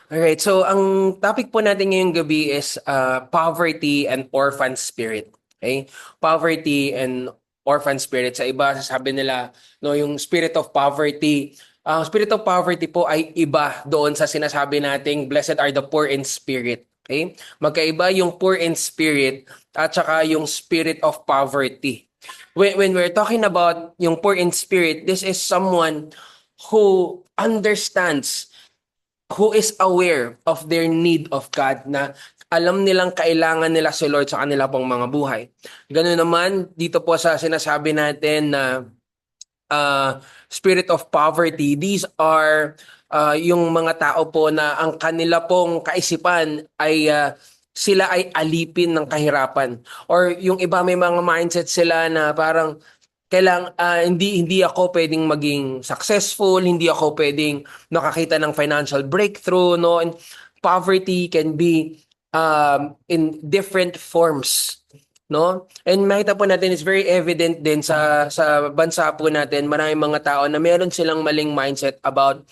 Alright, so ang topic po natin ngayong gabi is poverty and orphan spirit. Okay? Poverty and orphan spirit. Sa iba, sasabi nila, no, yung spirit of poverty. Ang spirit of poverty po ay iba doon sa sinasabi nating blessed are the poor in spirit. Okay? Magkaiba yung poor in spirit at saka yung spirit of poverty. When we're talking about yung poor in spirit, this is someone who understands, who is aware of their need of God, na alam nilang kailangan nila si Lord sa kanila pong mga buhay. Ganun naman dito po sa sinasabi natin na spirit of poverty. These are yung mga tao po na ang kanila pong kaisipan ay sila ay alipin ng kahirapan. Or yung iba may mga mindset sila na parang hindi ako pwedeng maging successful, hindi ako pwedeng nakakita ng financial breakthrough, no? And poverty can be in different forms, no? And makita po natin, it's very evident din sa bansa po natin, maraming mga tao na meron silang maling mindset about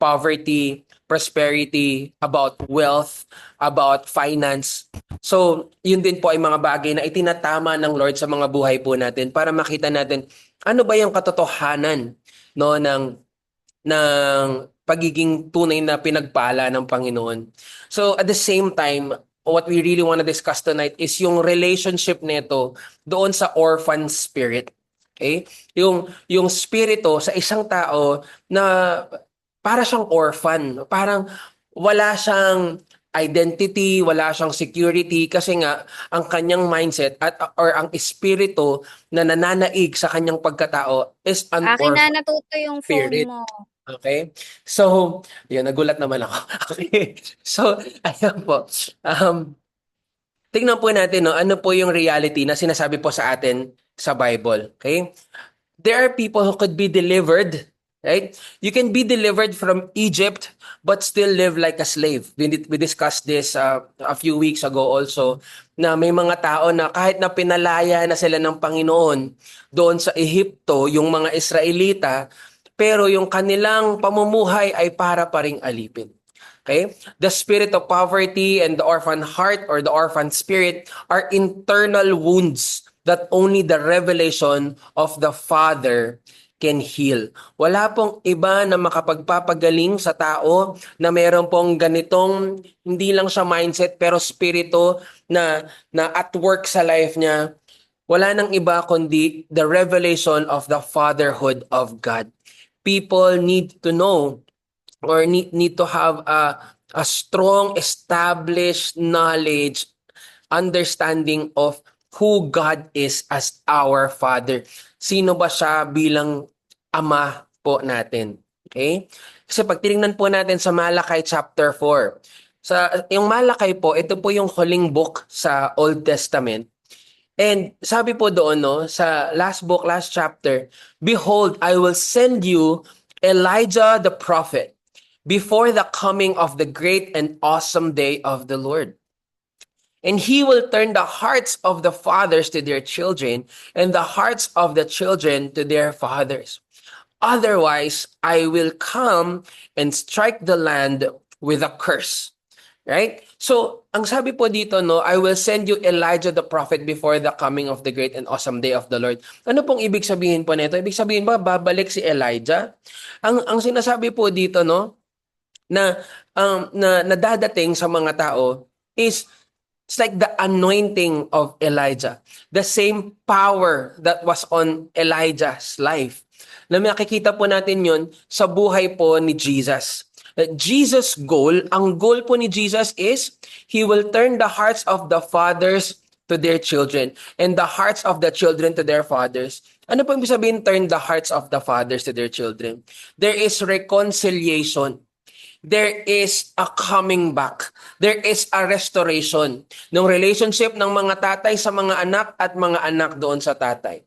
poverty, prosperity, about wealth, about finance. So, yun din po ay mga bagay na itinatama ng Lord sa mga buhay po natin para makita natin ano ba yung katotohanan, no, ng pagiging tunay na pinagpala ng Panginoon. So, at the same time, what we really want to discuss tonight is yung relationship nito doon sa orphan spirit. Okay? Yung spirito sa isang tao na para siyang orphan, parang wala siyang identity, wala siyang security kasi nga ang kanyang mindset at or ang espiritu na nananaig sa kanyang pagkatao is an Akin na orphan natuto yung phone spirit. mo. Okay? So, yun, nagulat naman ako. Okay. So, ayan po. Tingnan po natin, no, ano po yung reality na sinasabi po sa atin sa Bible. Okay? There are people who could be delivered, right? You can be delivered from Egypt but still live like a slave. We discussed this a few weeks ago also, na may mga tao na kahit na pinalaya na sila ng Panginoon doon sa Ehipto, yung mga Israelita, pero yung kanilang pamumuhay ay para pa ring alipin. Okay? The spirit of poverty and the orphan heart or the orphan spirit are internal wounds that only the revelation of the Father can heal. Wala pong iba na makapagpapagaling sa tao na meron pong ganitong, hindi lang siya mindset, pero spirito na at work sa life niya. Wala nang iba kundi the revelation of the fatherhood of God. People need to know or need to have a strong established knowledge, understanding of who God is as our Father. Sino ba siya bilang Ama po natin? Okay? Kasi pag tinignan po natin sa Malakay chapter 4, yung Malakay po, ito po yung huling book sa Old Testament. And sabi po doon, no, sa last book, last chapter, "Behold, I will send you Elijah the prophet before the coming of the great and awesome day of the Lord. And he will turn the hearts of the fathers to their children and the hearts of the children to their fathers. Otherwise, I will come and strike the land with a curse." Right? So, ang sabi po dito, no, "I will send you Elijah the prophet before the coming of the great and awesome day of the Lord." Ano pong ibig sabihin po nito? Ibig sabihin ba babalik si Elijah? Ang sinasabi po dito, no, na nadadating sa mga tao is it's like the anointing of Elijah. The same power that was on Elijah's life. Na makikita po natin yon sa buhay po ni Jesus. Jesus' goal, ang goal po ni Jesus is He will turn the hearts of the fathers to their children and the hearts of the children to their fathers. Ano po ibig sabihin, turn the hearts of the fathers to their children? There is reconciliation. There is a coming back. There is a restoration ng relationship ng mga tatay sa mga anak at mga anak doon sa tatay.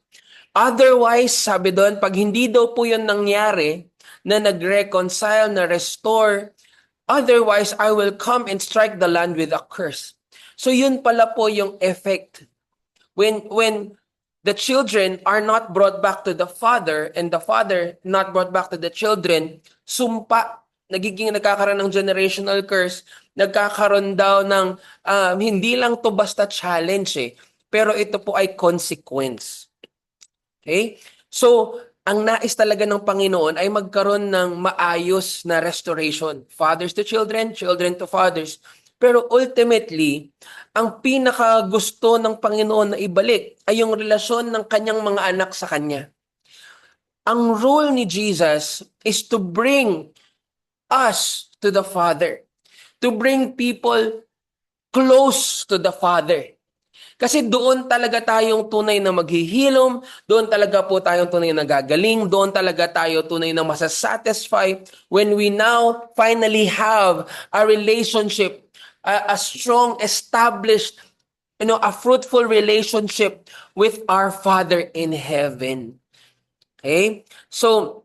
Otherwise, sabi doon, pag hindi daw po yun nangyari, na nag-reconcile, na restore, otherwise, I will come and strike the land with a curse. So yun pala po yung effect. When the children are not brought back to the father and the father not brought back to the children, sumpa nagkakaroon ng generational curse, nagkakaroon daw ng hindi lang to basta challenge pero ito po ay consequence. Okay? So, ang nais talaga ng Panginoon ay magkaroon ng maayos na restoration. Fathers to children, children to fathers. Pero ultimately, ang pinakagusto ng Panginoon na ibalik ay yung relasyon ng kanyang mga anak sa kanya. Ang role ni Jesus is to bring us to the Father. To bring people close to the Father. Kasi doon talaga tayong tunay na maghihilom, doon talaga po tayong tunay na gagaling, doon talaga tayo tunay na masasatisfy when we now finally have a relationship, a strong, established, a fruitful relationship with our Father in heaven. Okay? So,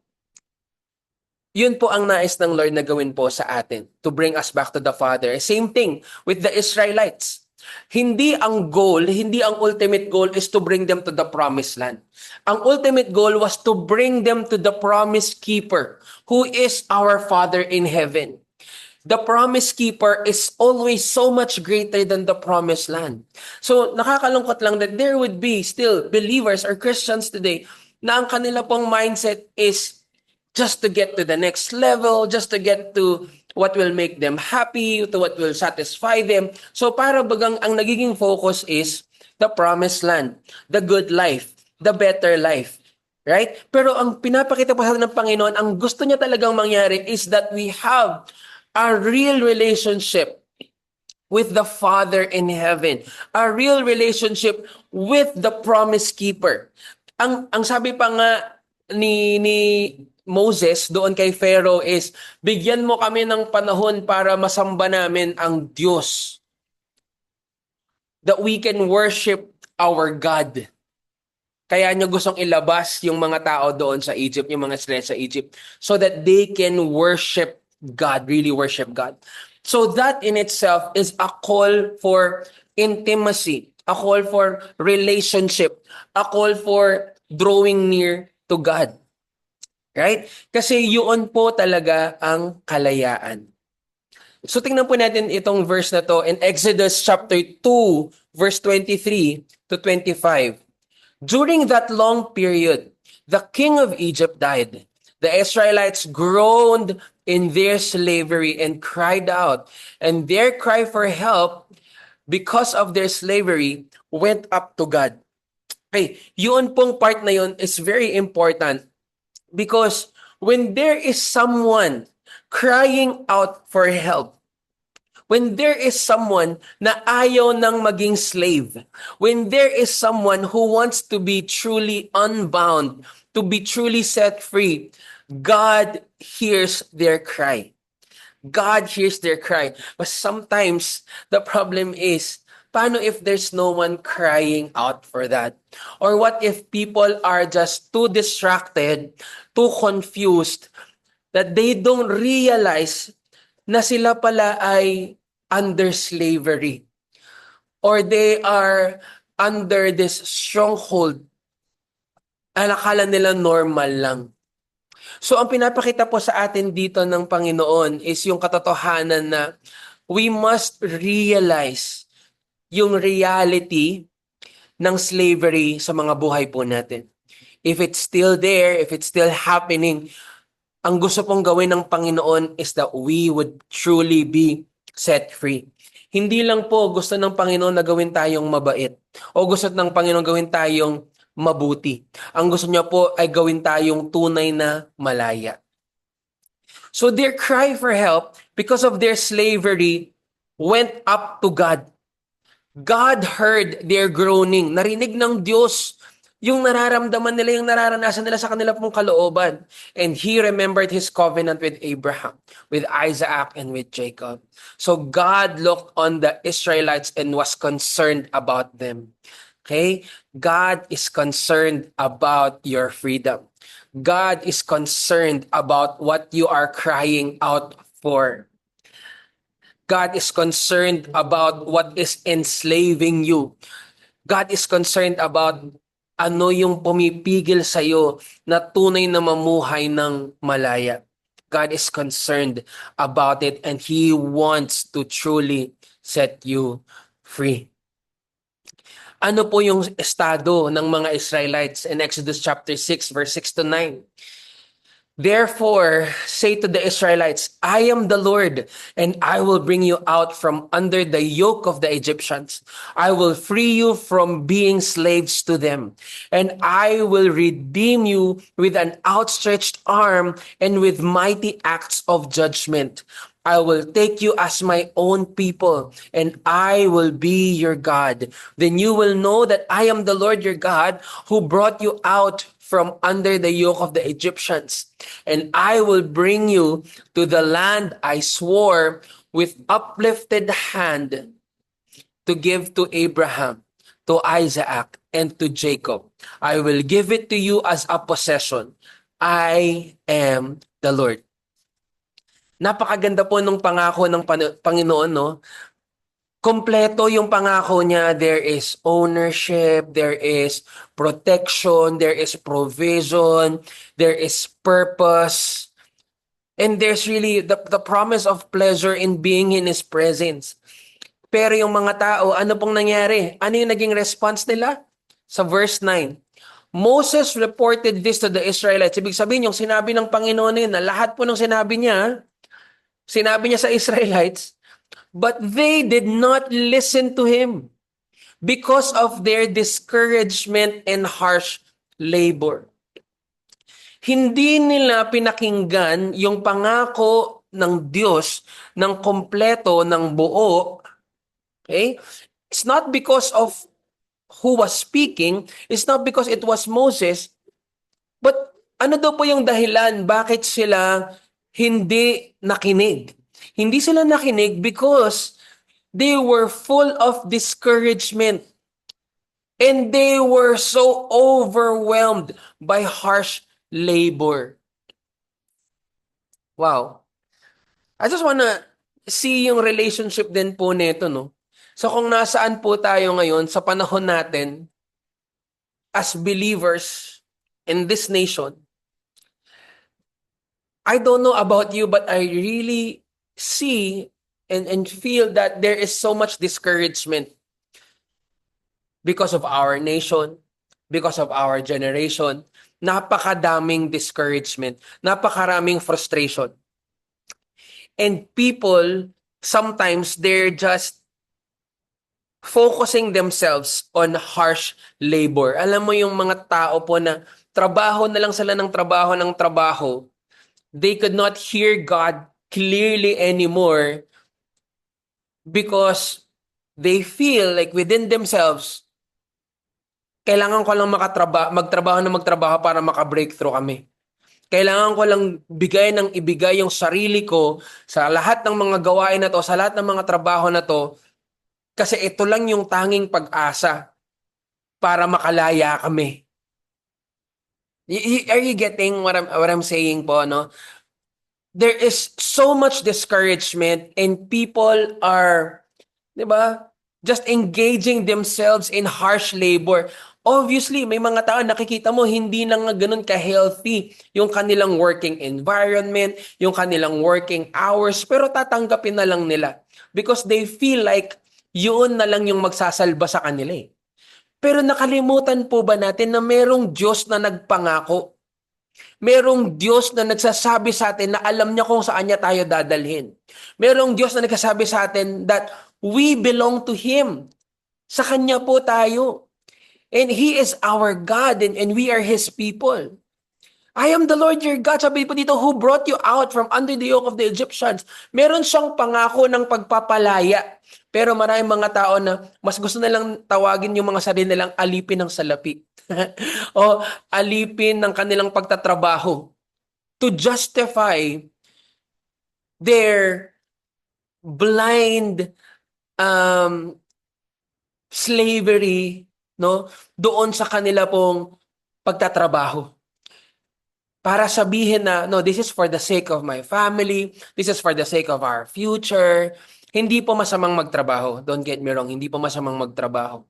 yun po ang nais ng Lord na gawin po sa atin, to bring us back to the Father. Same thing with the Israelites. Hindi ang goal, hindi ang ultimate goal is to bring them to the promised land. Ang ultimate goal was to bring them to the promise keeper, who is our Father in heaven. The promise keeper is always so much greater than the promised land. So, nakakalungkot lang that there would be still believers or Christians today na ang kanila pong mindset is just to get to the next level, just to get to what will make them happy, to what will satisfy them. So para bagang ang nagiging focus is the promised land, the good life, the better life. Right? Pero ang pinapakita po sa atin ng Panginoon, ang gusto niya talagang mangyari is that we have a real relationship with the Father in heaven. A real relationship with the promise keeper. Ang sabi pa nga ni Moses doon kay Pharaoh is, bigyan mo kami ng panahon para masamba namin ang Diyos. That we can worship our God. Kaya niya gustong ilabas yung mga tao doon sa Egypt, yung mga Israel sa Egypt, so that they can worship God, really worship God. So that in itself is a call for intimacy, a call for relationship, a call for drawing near to God. Right? Kasi yun po talaga ang kalayaan. So tingnan po natin itong verse na to in Exodus chapter 2, verse 23 to 25. During that long period, the king of Egypt died. The Israelites groaned in their slavery and cried out, and their cry for help because of their slavery went up to God. Okay, yun pong part na yun is very important. Because when there is someone crying out for help, when there is someone na ayaw nang maging slave, when there is someone who wants to be truly unbound, to be truly set free, God hears their cry. God hears their cry. But sometimes the problem is, paano if there's no one crying out for that? Or what if people are just too distracted, too confused, that they don't realize na sila pala ay under slavery? Or they are under this stronghold. Akala nila normal lang. So ang pinapakita po sa atin dito ng Panginoon is yung katotohanan na we must realize yung reality ng slavery sa mga buhay po natin. If it's still there, if it's still happening, ang gusto pong gawin ng Panginoon is that we would truly be set free. Hindi lang po gusto ng Panginoon na gawin tayong mabait o gusto ng Panginoon gawin tayong mabuti. Ang gusto niya po ay gawin tayong tunay na malaya. So their cry for help because of their slavery went up to God. God heard their groaning. Narinig ng Diyos yung nararamdaman nila, yung nararanasan nila sa kanila pong kalooban. And He remembered His covenant with Abraham, with Isaac, and with Jacob. So God looked on the Israelites and was concerned about them. Okay? God is concerned about your freedom. God is concerned about what you are crying out for. God is concerned about what is enslaving you. God is concerned about ano yung pumipigil sa'yo na tunay na mamuhay ng malaya. God is concerned about it and He wants to truly set you free. Ano po yung estado ng mga Israelites in Exodus chapter 6 verse 6 to 9? Therefore, say to the Israelites, I am the Lord, and I will bring you out from under the yoke of the Egyptians. I will free you from being slaves to them, and I will redeem you with an outstretched arm and with mighty acts of judgment. I will take you as my own people, and I will be your God. Then you will know that I am the Lord your God, who brought you out from under the yoke of the Egyptians. And I will bring you to the land I swore with uplifted hand to give to Abraham, to Isaac, and to Jacob. I will give it to you as a possession. I am the Lord. Napakaganda po nung pangako ng Panginoon, no? Kompleto yung pangako niya. There is ownership, there is protection, there is provision, there is purpose, and there's really the promise of pleasure in being in His presence. Pero yung mga tao, ano pong nangyari? Ano yung naging response nila? Sa verse 9, Moses reported this to the Israelites. Ibig sabihin, yung sinabi ng Panginoon yun, na lahat po ng sinabi niya sa Israelites, but they did not listen to Him because of their discouragement and harsh labor. Hindi nila pinakinggan yung pangako ng Diyos ng kompleto, ng buo. Okay? It's not because of who was speaking, it's not because it was Moses, but ano daw po yung dahilan bakit sila hindi nakinig? Hindi sila nakinig because they were full of discouragement and they were so overwhelmed by harsh labor. Wow. I just wanna see yung relationship din po nito, no? So kung nasaan po tayo ngayon sa panahon natin as believers in this nation, I don't know about you, but I really see and feel that there is so much discouragement because of our nation, because of our generation. Napakadaming discouragement, napakaraming frustration. And people, sometimes they're just focusing themselves on harsh labor. Alam mo yung mga tao po na trabaho na lang sila ng trabaho, they could not hear God clearly anymore because they feel like within themselves, kailangan ko lang magtrabaho para maka-breakthrough kami. Kailangan ko lang ibigay yung sarili ko sa lahat ng mga gawain na to, sa lahat ng mga trabaho na to, kasi ito lang yung tanging pag-asa para makalaya kami. Are you getting what I'm saying po, no? There is so much discouragement and people are, di ba, just engaging themselves in harsh labor. Obviously, may mga tao nakikita mo hindi na nga ganun ka-healthy yung kanilang working environment, yung kanilang working hours, pero tatanggapin na lang nila because they feel like yun na lang yung magsasalba sa kanila eh. Pero nakalimutan po ba natin na merong Diyos na nagpangako? Merong Diyos na nagsasabi sa atin na alam niya kung saan niya tayo dadalhin. Merong Diyos na nagsasabi sa atin that we belong to Him. Sa Kanya po tayo. And He is our God and we are His people. I am the Lord your God, sabi po dito, who brought you out from under the yoke of the Egyptians. Meron siyang pangako ng pagpapalaya. Pero maraming mga tao na mas gusto nilang tawagin yung mga sarili nilang alipin ng salapi. O alipin ng kanilang pagtatrabaho to justify their blind slavery, no, doon sa kanila pong pagtatrabaho. Para sabihin na, no, this is for the sake of my family, this is for the sake of our future. Hindi po masamang magtrabaho. Don't get me wrong, hindi po masamang magtrabaho.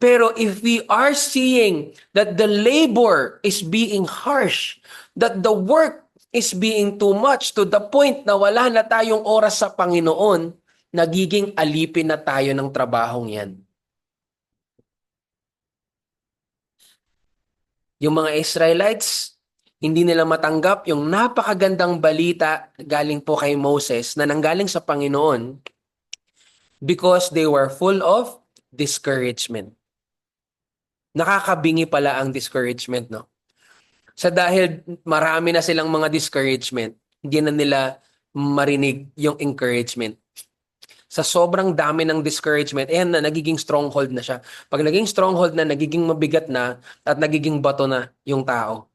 Pero if we are seeing that the labor is being harsh, that the work is being too much to the point na wala na tayong oras sa Panginoon, nagiging alipin na tayo ng trabahong yan. Yung mga Israelites, hindi nila matanggap yung napakagandang balita galing po kay Moses na nanggaling sa Panginoon because they were full of discouragement. Nakakabingi pala ang discouragement, no? Sa dahil marami na silang mga discouragement, hindi na nila marinig yung encouragement. Sa sobrang dami ng discouragement, ayan na, nagiging stronghold na siya. Pag naging stronghold na, nagiging mabigat na, at nagiging bato na yung tao.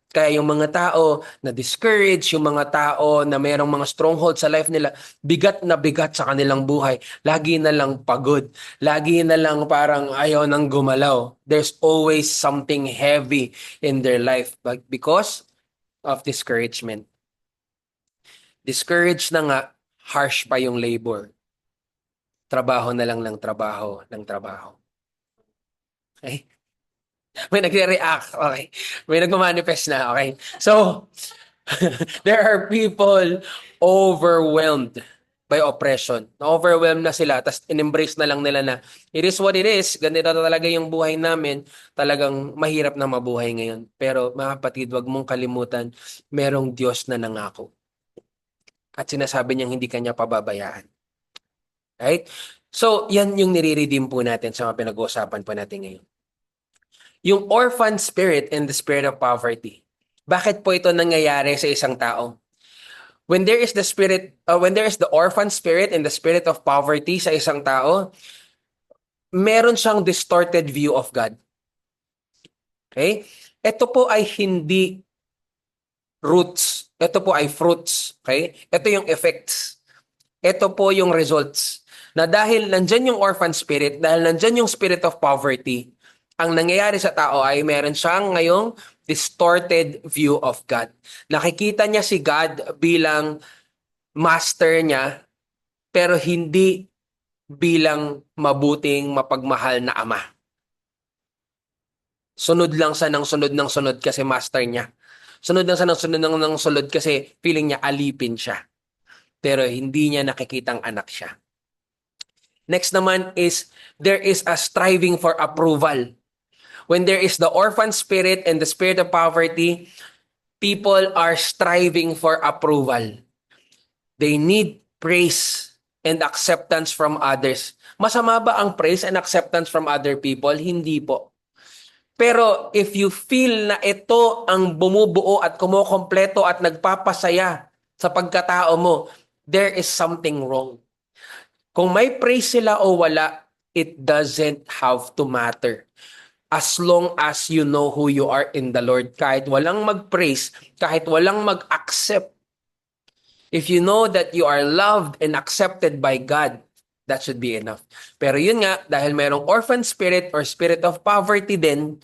Kaya yung mga tao na discouraged, yung mga tao na mayroong mga stronghold sa life nila, bigat na bigat sa kanilang buhay. Lagi na lang pagod. Lagi na lang parang ayaw nang gumalaw. There's always something heavy in their life because of discouragement. Discouraged na nga, harsh pa yung labor. Trabaho na lang ng trabaho, ng trabaho. Okay? May nagre-react. Okay. May nagmamanifest na. Okay. So, there are people overwhelmed by oppression. Na-overwhelmed na sila, tapos in-embrace na lang nila na it is what it is, ganito na talaga yung buhay namin, talagang mahirap na mabuhay ngayon. Pero mga kapatid, wag mong kalimutan, merong Diyos na nangako. At sinasabi niyang hindi kanya pababayaan. Right? So, yan yung nire-redeem po natin sa mga pinag-uusapan po natin ngayon. Yung orphan spirit and the spirit of poverty. Bakit po ito nangyayari sa isang tao? When there is the orphan spirit and the spirit of poverty sa isang tao, meron siyang distorted view of God. Okay? Ito po ay hindi roots. Ito po ay fruits. Okay? Ito yung effects. Ito po yung results. Na dahil nandyan yung orphan spirit, dahil nandyan yung spirit of poverty, ang nangyayari sa tao ay meron siyang ngayong distorted view of God. Nakikita niya si God bilang master niya, pero hindi bilang mabuting, mapagmahal na ama. Sunod lang siya ng sunod kasi master niya. Sunod lang siya ng sunod kasi feeling niya alipin siya. Pero hindi niya nakikitang anak siya. Next naman is, there is a striving for approval. When there is the orphan spirit and the spirit of poverty, people are striving for approval. They need praise and acceptance from others. Masama ba ang praise and acceptance from other people? Hindi po. Pero if you feel na ito ang bumubuo at kumukompleto at nagpapasaya sa pagkatao mo, there is something wrong. Kung may praise sila o wala, it doesn't have to matter. As long as you know who you are in the Lord, kahit walang mag-praise, kahit walang mag-accept, if you know that you are loved and accepted by God, that should be enough. Pero yun nga, dahil mayroong orphan spirit or spirit of poverty din,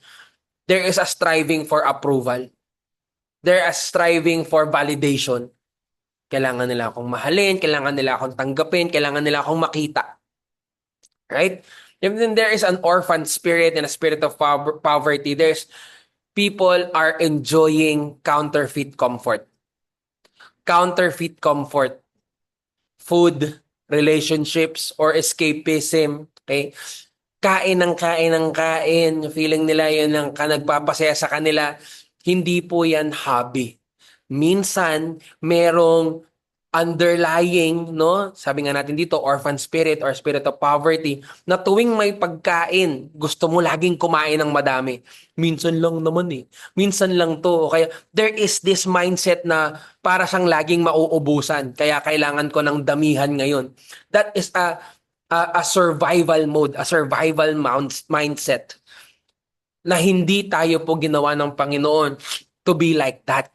there is a striving for approval. There is striving for validation. Kailangan nila akong mahalin, kailangan nila akong tanggapin, kailangan nila akong makita. Right? If then there is an orphan spirit and a spirit of poverty, there's people are enjoying counterfeit comfort. Counterfeit comfort. Food, relationships, or escapism. Okay? Kain ng kain ng kain. Feeling nila yun ang nagpapasaya sa kanila. Hindi po yan hobby. Minsan, merong underlying, no? Sabi nga natin dito, orphan spirit or spirit of poverty, na tuwing may pagkain, gusto mo laging kumain ng madami. Minsan lang naman eh. Minsan lang to. Kaya there is this mindset na para siyang laging mauubusan. Kaya kailangan ko ng damihan ngayon. That is a survival mode, a survival mindset na hindi tayo po ginawa ng Panginoon to be like that.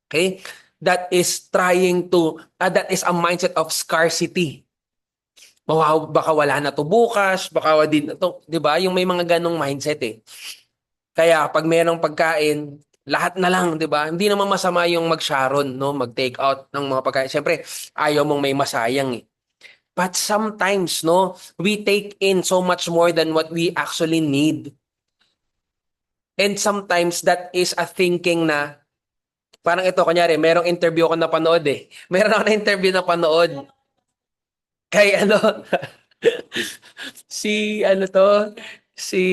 Okay? That is that is a mindset of scarcity. Baka wala na to bukas, baka din to, 'di ba? Yung may mga ganong mindset eh. Kaya pag mayroong pagkain, lahat na lang, 'di ba? Hindi naman masama yung mag-sharon, no, mag-take out ng mga pagkain. Siyempre, ayaw mong may masayang eh. But sometimes, no, we take in so much more than what we actually need. And sometimes that is a thinking na Parang ito, kunyari, merong interview ako napanood eh. Meron ako na interview na panood kay ano, si ano to, si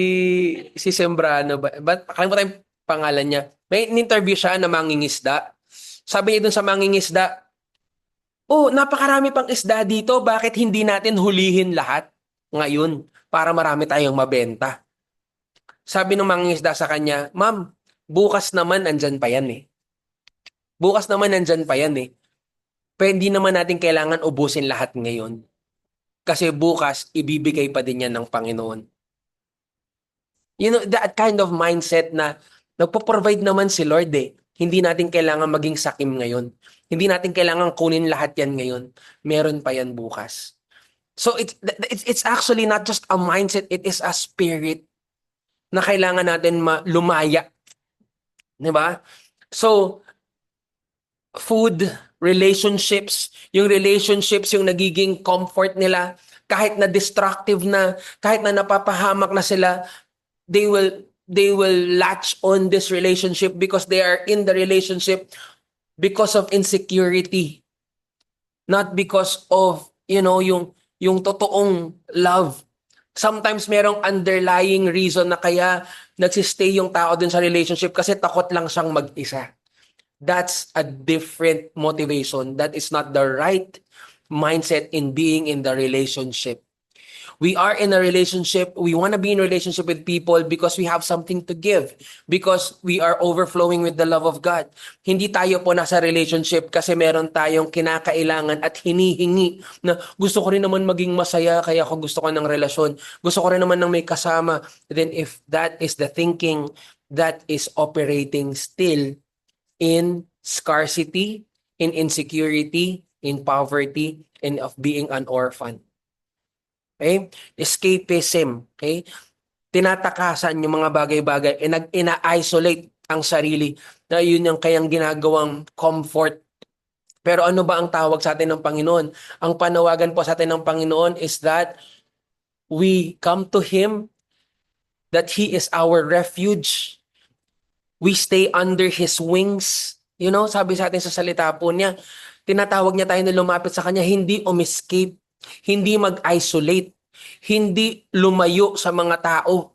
si Sembrano ba? Ba't nakalimutan yung pangalan niya. May interview siya na mangingisda. Sabi niya dun sa mangingisda, oh, napakarami pang isda dito. Bakit hindi natin hulihin lahat ngayon para marami tayong mabenta? Sabi ng mangingisda sa kanya, Ma'am, bukas naman andyan pa yan eh. Bukas naman andyan pa yan eh. Pwede naman natin kailangan ubusin lahat ngayon. Kasi bukas, ibibigay pa din yan ng Panginoon. You know, that kind of mindset na nagpo-provide naman si Lord eh. Hindi natin kailangan maging sakim ngayon. Hindi natin kailangan kunin lahat yan ngayon. Meron pa yan bukas. So it's actually not just a mindset, it is a spirit na kailangan natin lumaya. 'Di ba? So, food, relationships, yung relationships yung nagiging comfort nila, kahit na destructive na, kahit na napapahamak na sila, they will latch on this relationship because they are in the relationship because of insecurity, not because of, yung totoong love. Sometimes merong underlying reason na kaya nagsistay yung tao dun sa relationship kasi takot lang siyang mag-isa. That's a different motivation. That is not the right mindset in being in the relationship. We are in a relationship. We want to be in a relationship with people because we have something to give. Because we are overflowing with the love of God. Hindi tayo po nasa relationship kasi meron tayong kinakailangan at hinihingi na gusto ko rin naman maging masaya kaya ako gusto ko ng relasyon. Gusto ko rin naman ng may kasama. Then if that is the thinking that is operating still in scarcity, in insecurity, in poverty, and of being an orphan. Okay? Escapism. Okay? Tinatakasan yung mga bagay-bagay e ina-isolate ang sarili na yun yung kayang ginagawang comfort. Pero ano ba ang tawag sa atin ng Panginoon? Ang panawagan po sa atin ng Panginoon is that we come to Him, that He is our refuge. We stay under His wings. You know, sabi sa atin sa salita po niya, tinatawag niya tayo na lumapit sa Kanya, hindi escape, hindi mag-isolate, hindi lumayo sa mga tao.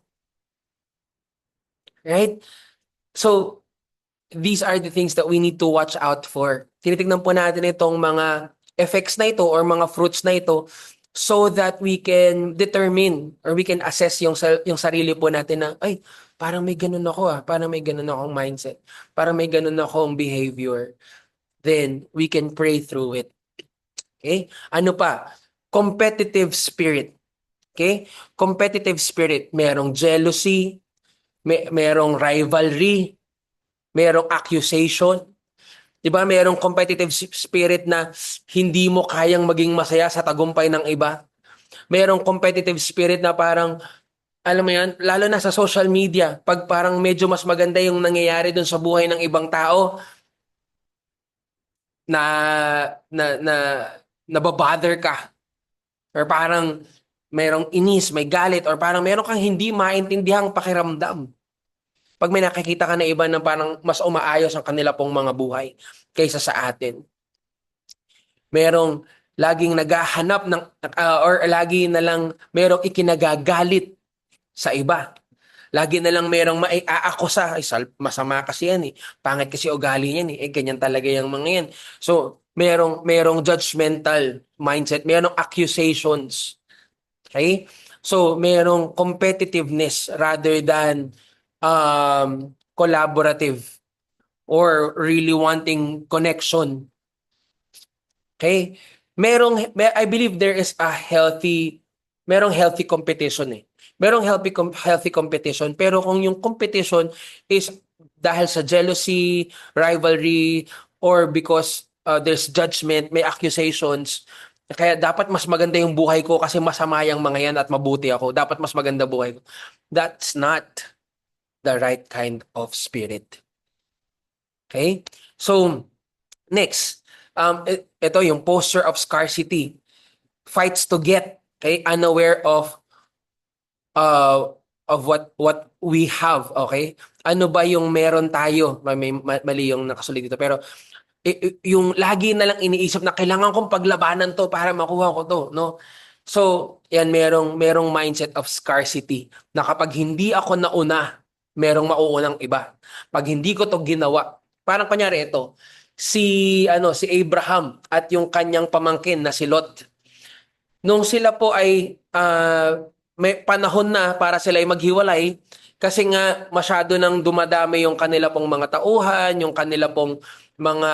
Right? So, these are the things that we need to watch out for. Tinitignan po natin itong mga effects na ito or mga fruits na ito so that we can determine or we can assess yung sarili po natin na, ay, parang may ganun ako parang may ganun akong mindset, parang may ganun akong behavior. Then, we can pray through it. Okay? Ano pa? Competitive spirit. Okay? Competitive spirit. Merong jealousy, merong rivalry, merong accusation. 'Di ba? Merong competitive spirit na hindi mo kayang maging masaya sa tagumpay ng iba. Merong competitive spirit na parang, alam mo yan, lalo na sa social media, pag parang medyo mas maganda yung nangyayari dun sa buhay ng ibang tao, na na na nababother ka or parang merong inis, may galit or parang meron kang hindi maintindihang pakiramdam. Pag may nakikita ka na iba na parang mas umaayos ang kanila pong mga buhay kaysa sa atin. Merong laging naghahanap ng or lagi na lang merong ikinagagalit sa iba. Lagi na lang merong maiaakusa. Ay, masama kasi yan eh. Pangit kasi ugali niyan eh. Ganyan talaga yung mga yan. So, merong judgmental mindset. Merong accusations. Okay? So, merong competitiveness rather than collaborative or really wanting connection. Okay? I believe there is merong healthy competition eh. Merong healthy competition, pero kung yung competition is dahil sa jealousy, rivalry, or because there's judgment, may accusations, kaya dapat mas maganda yung buhay ko kasi masama yung mga yan at mabuti ako. Dapat mas maganda buhay ko. That's not the right kind of spirit. Okay? So, next, ito yung posture of scarcity. Fights to get, okay? Unaware uh, of what we have, okay? Ano ba yung meron tayo? Mali yung nakasulit dito, pero yung lagi na lang iniisip na kailangan kong paglabanan to para makuha ko to, no? So, yan merong mindset of scarcity na kapag hindi ako nauna, merong mauunang iba. Pag hindi ko to ginawa, parang kunyari ito, si Abraham at yung kanyang pamangkin na si Lot. Nung sila po ay may panahon na para sila ay maghiwalay kasi nga masyado nang dumadami yung kanila pong mga tauhan, yung kanila pong mga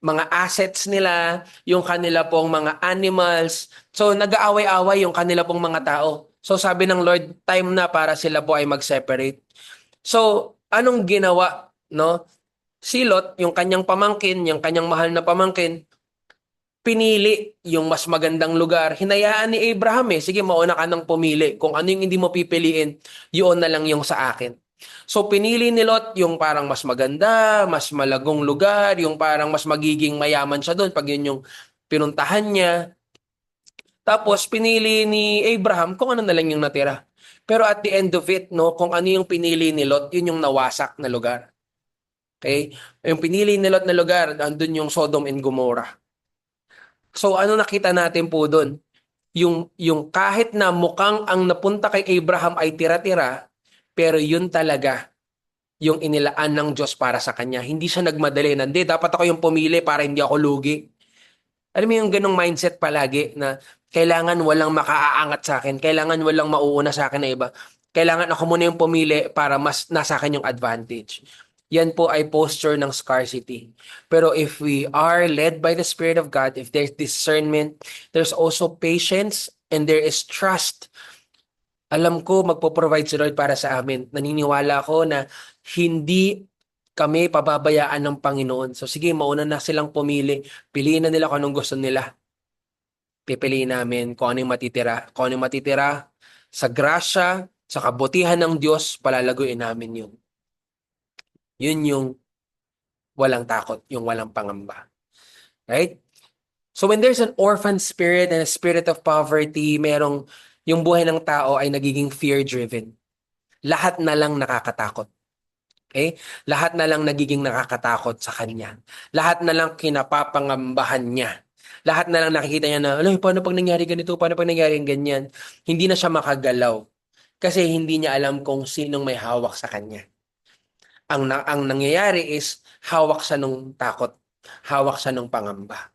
mga assets nila, yung kanila pong mga animals. So nag-aaway-away yung kanila pong mga tao. So sabi ng Lord, time na para sila po ay mag-separate. So anong ginawa, no? Si Lot, yung kanyang pamangkin, yung kanyang mahal na pamangkin, pinili yung mas magandang lugar. Hinayaan ni Abraham sige, mauna ka nang pumili. Kung ano yung hindi mo pipiliin, yun na lang yung sa akin. So pinili ni Lot yung parang mas maganda, mas malagong lugar, yung parang mas magiging mayaman siya doon pag yun yung pinuntahan niya. Tapos pinili ni Abraham kung ano na lang yung natira. Pero at the end of it, no, kung ano yung pinili ni Lot, yun yung nawasak na lugar. Okay? Yung pinili ni Lot na lugar, andun yung Sodom and Gomorrah. So ano nakita natin po doon? Yung kahit na mukhang ang napunta kay Abraham ay tira-tira, pero yun talaga yung inilaan ng Diyos para sa kanya. Hindi siya nagmadali na, hindi, dapat ako yung pumili para hindi ako lugi. Alam mo yung ganong mindset palagi na kailangan walang makaaangat sa akin, kailangan walang mauuna sa akin na iba. Kailangan ako muna yung pumili para mas nasa akin yung advantage. Yan po ay posture ng scarcity. Pero if we are led by the Spirit of God, if there's discernment, there's also patience, and there is trust. Alam ko magpo-provide si Lord para sa amin. Naniniwala ako na hindi kami pababayaan ng Panginoon. So sige, mauna na silang pumili. Piliin na nila kung anong gusto nila. Pipiliin namin kung ano yung matitira. Kung ano yung matitira, sa grasya, sa kabutihan ng Diyos, palalaguin namin yun. Yun yung walang takot, yung walang pangamba. Right? So when there's an orphan spirit and a spirit of poverty, yung buhay ng tao ay nagiging fear-driven. Lahat na lang nakakatakot. Okay? Lahat na lang nagiging nakakatakot sa kanya. Lahat na lang kinapapangambahan niya. Lahat na lang nakikita niya na, paano pag nangyari ganito? Paano pag nangyari ganyan? Hindi na siya makagalaw. Kasi hindi niya alam kung sinong may hawak sa kanya. Ang nangyayari is, hawak siya nung takot. Hawak siya nung pangamba.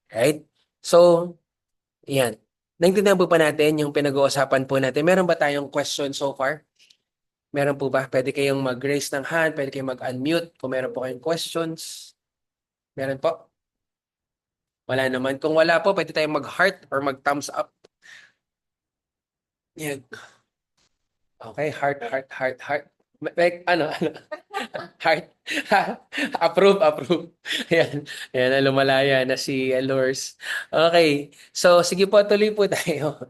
Right? So, yan. Naintindihan po pa natin yung pinag-uusapan po natin. Meron ba tayong question so far? Meron po ba? Pwede kayong mag-raise ng hand, pwede kayong mag-unmute kung meron po kayong questions. Meron po? Wala naman. Kung wala po, pwede tayong mag-heart or mag-thumbs up. Yan. Okay, heart, heart, heart, heart. Like, ano? Heart. Approve, approve. Yan. Yan, lumalaya na si Lors. Okay. So, sige po, tuloy po tayo.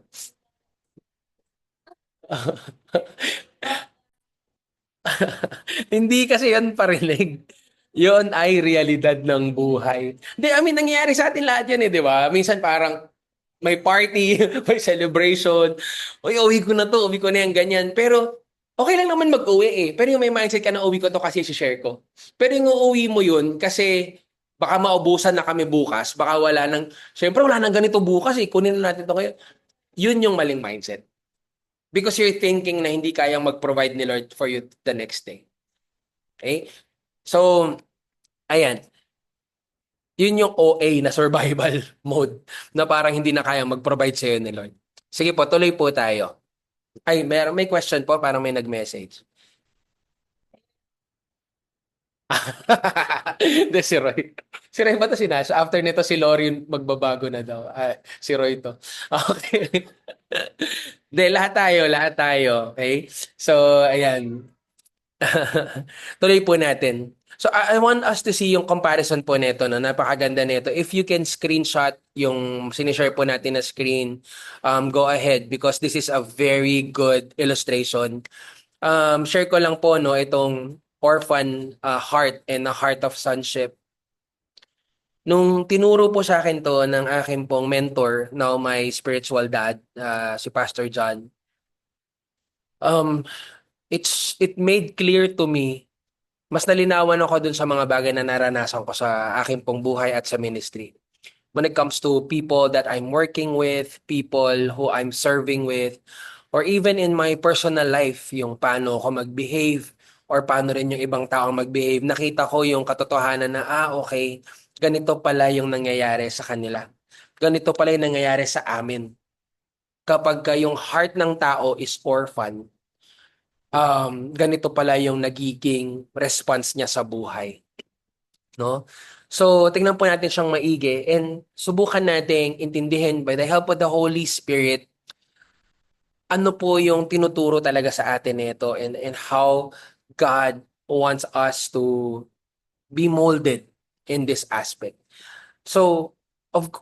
Hindi kasi yan parinig. Yon ay realidad ng buhay. Hindi, I mean, nangyayari sa atin lahat yan di ba? Minsan parang may party, may celebration. Uy, uwi ko na to, uwi ko na yan, ganyan. Pero, okay lang naman mag-uwi Pero yung may mindset ka na uwi ko to kasi share ko. Pero yung uuwi mo yun kasi baka maubusan na kami bukas, baka wala nang, syempre wala nang ganito bukas kunin na natin to ngayon. Yun yung maling mindset. Because you're thinking na hindi kayang mag-provide ni Lord for you the next day. Okay? So, ayan. Yun yung OA na survival mode na parang hindi na kayang mag-provide sa'yo ni Lord. Sige po, tuloy po tayo. Ay, may question po, parang may nag-message. Hindi, si Roy. Si Roy ba ito si Nash? After nito si Lori magbabago na daw. Si Roy to. Okay. Hindi, lahat tayo, lahat tayo. Okay? So, ayan. Tuloy po natin. So I want us to see yung comparison po nito, no? Napakaganda nito. If you can screenshot yung sinishare po natin na screen, go ahead because this is a very good illustration. Share ko lang po no itong orphan heart and a heart of sonship. Nung tinuro po sa akin to ng aking pong mentor, now my spiritual dad, si Pastor John. Um, it made clear to me, mas nalinawan ako dun sa mga bagay na naranasan ko sa aking pong buhay at sa ministry. When it comes to people that I'm working with, people who I'm serving with, or even in my personal life, yung paano ako mag-behave, or paano rin yung ibang taong mag-behave, nakita ko yung katotohanan na, okay, ganito pala yung nangyayari sa kanila. Ganito pala yung nangyayari sa amin. Kapag yung heart ng tao is orphan, ganito pala yung nagiging response niya sa buhay, no? So, tingnan po natin siyang maigi and subukan nating intindihin by the help of the Holy Spirit ano po yung tinuturo talaga sa atin nito and how God wants us to be molded in this aspect. So,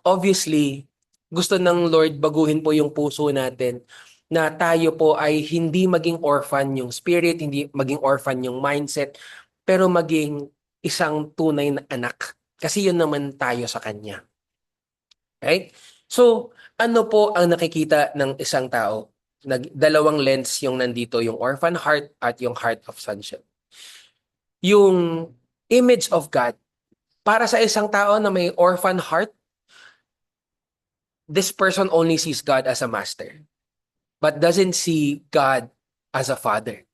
obviously, gusto ng Lord baguhin po yung puso natin na tayo po ay hindi maging orphan yung spirit, hindi maging orphan yung mindset, pero maging isang tunay na anak. Kasi yun naman tayo sa Kanya. Right? So, ano po ang nakikita ng isang tao? Dalawang lens yung nandito, yung orphan heart at yung heart of sonship. Yung image of God, para sa isang tao na may orphan heart, this person only sees God as a master, but doesn't see God as a father.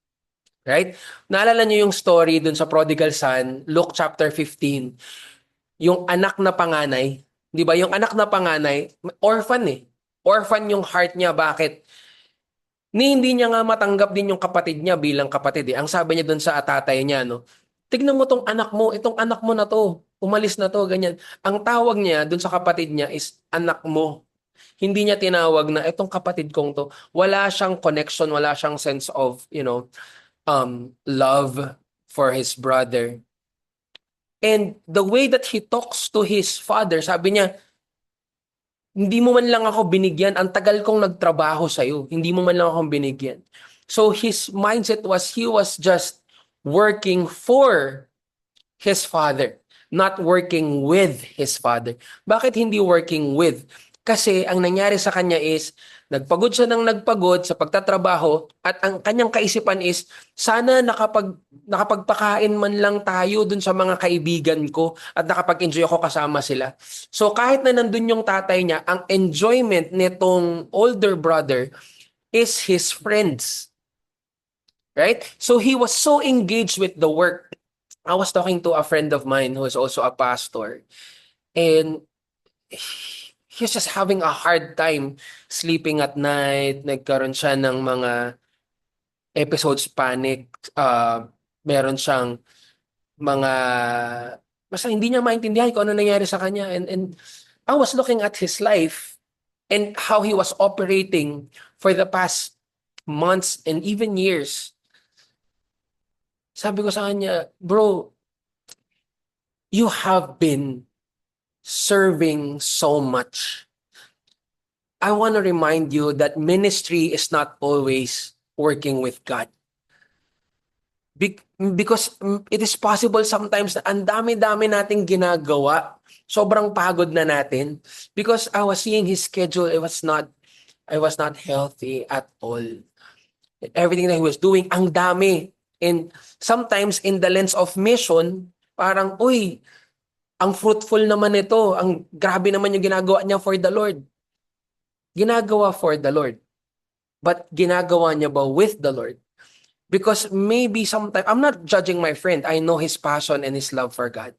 Right? Naalala niyo yung story dun sa prodigal son, Luke chapter 15, yung anak na panganay, di ba? Yung anak na panganay, orphan eh. Orphan yung heart niya. Bakit? Hindi niya nga matanggap din yung kapatid niya bilang kapatid eh. Ang sabi niya dun sa tatay niya, no? Tignan mo tong anak mo, itong anak mo na to. Umalis na to, ganyan. Ang tawag niya dun sa kapatid niya is anak mo. Hindi niya tinawag na itong kapatid kong to. Wala siyang connection, wala siyang sense of, love for his brother. And the way that he talks to his father, sabi niya, hindi mo man lang ako binigyan. Ang tagal kong nagtrabaho sa'yo. Hindi mo man lang ako binigyan. So his mindset was he was just working for his father, not working with his father. Bakit hindi working with? Kasi ang nangyari sa kanya is, nagpagod siya ng nagpagod sa pagtatrabaho at ang kanyang kaisipan is, sana nakapagpakain man lang tayo dun sa mga kaibigan ko at nakapag-enjoy ako kasama sila. So kahit na nandun yung tatay niya, ang enjoyment nitong older brother is his friends. Right? So he was so engaged with the work. I was talking to a friend of mine who is also a pastor, and he's just having a hard time sleeping at night. Nagkaroon siya ng mga episodes panic. Meron siyang mga basta hindi niya maintindihan kung ano nangyari sa kanya. And I was looking at his life and how he was operating for the past months and even years. Sabi ko sa kanya, bro, you have been serving so much. I want to remind you that ministry is not always working with God. Because it is possible sometimes na ang dami-dami nating ginagawa. Sobrang pagod na natin. Because I was seeing his schedule, I was not healthy at all. Everything that he was doing, ang dami. And sometimes in the lens of mission, parang, uy, ang fruitful naman ito. Ang grabe naman yung ginagawa niya for the Lord. Ginagawa for the Lord. But ginagawa niya ba with the Lord? Because maybe sometimes, I'm not judging my friend. I know his passion and his love for God.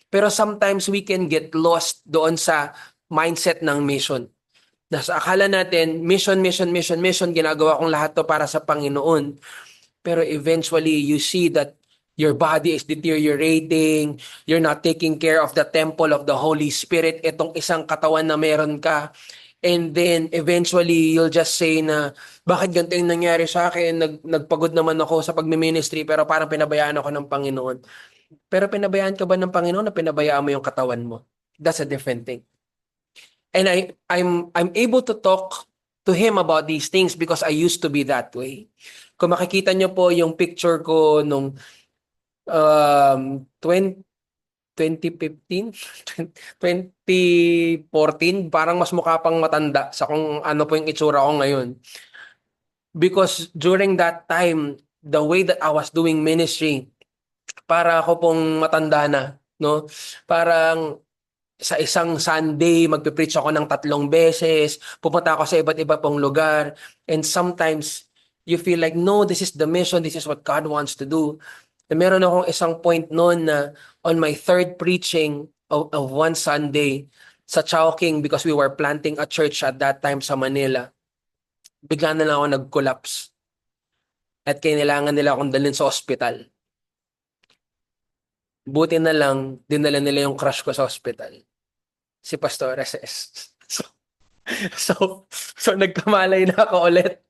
Pero sometimes we can get lost doon sa mindset ng mission. Nasa akala natin, mission, mission, mission, mission, ginagawa kong lahat to para sa Panginoon. Pero eventually, you see that your body is deteriorating, you're not taking care of the temple of the Holy Spirit, itong isang katawan na meron ka. And then, eventually, you'll just say na, bakit ganito yung nangyari sa akin? Nagpagod naman ako sa pagmi-ministry, pero parang pinabayaan ako ng Panginoon. Pero pinabayaan ka ba ng Panginoon na pinabayaan mo yung katawan mo? That's a different thing. And I'm able to talk to him about these things because I used to be that way. Kung makikita niyo po yung picture ko nung 20 2015, 2014, parang mas mukha pang matanda sa kung ano po yung itsura ko ngayon. Because during that time, the way that I was doing ministry, para ako pong matanda na, no? Parang sa isang Sunday, magpe-preach ako ng 3 beses, pupunta ako sa iba't iba pong lugar, and sometimes you feel like, no, this is the mission, this is what God wants to do. And meron akong isang point noon na on my third preaching of one Sunday sa Chowking, because we were planting a church at that time sa Manila, bigla na lang ako nag-collapse at kailangan nila akong dalhin sa ospital. Buti na lang, dinala nila yung crush ko sa ospital, si Pastor SS. So nagkamalay na ako ulit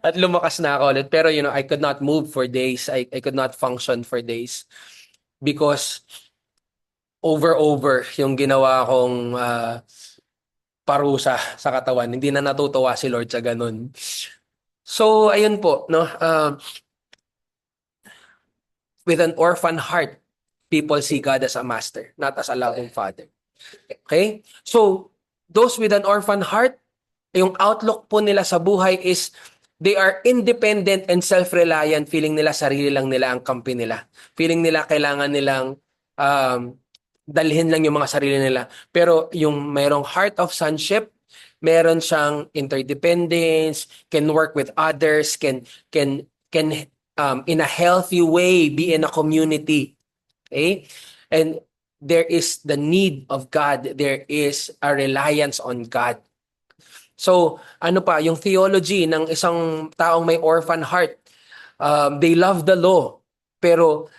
at lumakas na ako ulit. Pero I could not move for days. I could not function for days because over yung ginawa kong parusa sa katawan. Hindi na natutuwa si Lord sa ganun. So ayun po, no? With an orphan heart, people see God as a master, not as a loving father. Okay? So, those with an orphan heart, yung outlook po nila sa buhay is they are independent and self-reliant. Feeling nila sarili lang nila ang kampi nila. Feeling nila kailangan nilang dalhin lang yung mga sarili nila. Pero yung mayroong heart of sonship, meron siyang interdependence, can work with others, can in a healthy way be in a community. Okay? And there is the need of God. There is a reliance on God. So, ano pa, yung theology ng isang taong may orphan heart, they love the law, pero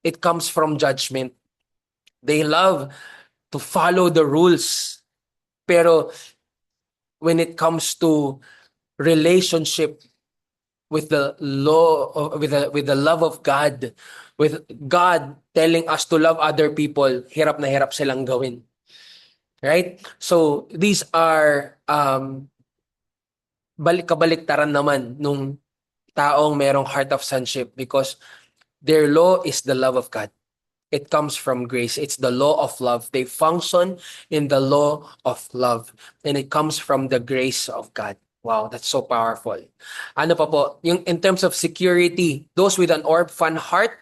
it comes from judgment. They love to follow the rules, pero when it comes to relationship with the law, with the love of God, with God telling us to love other people, hirap na hirap silang gawin. Right? So, these are kabaliktaran naman nung taong merong heart of sonship, because their law is the love of God. It comes from grace. It's the law of love. They function in the law of love. And it comes from the grace of God. Wow, that's so powerful. Ano pa po? Yung in terms of security, those with an orphan heart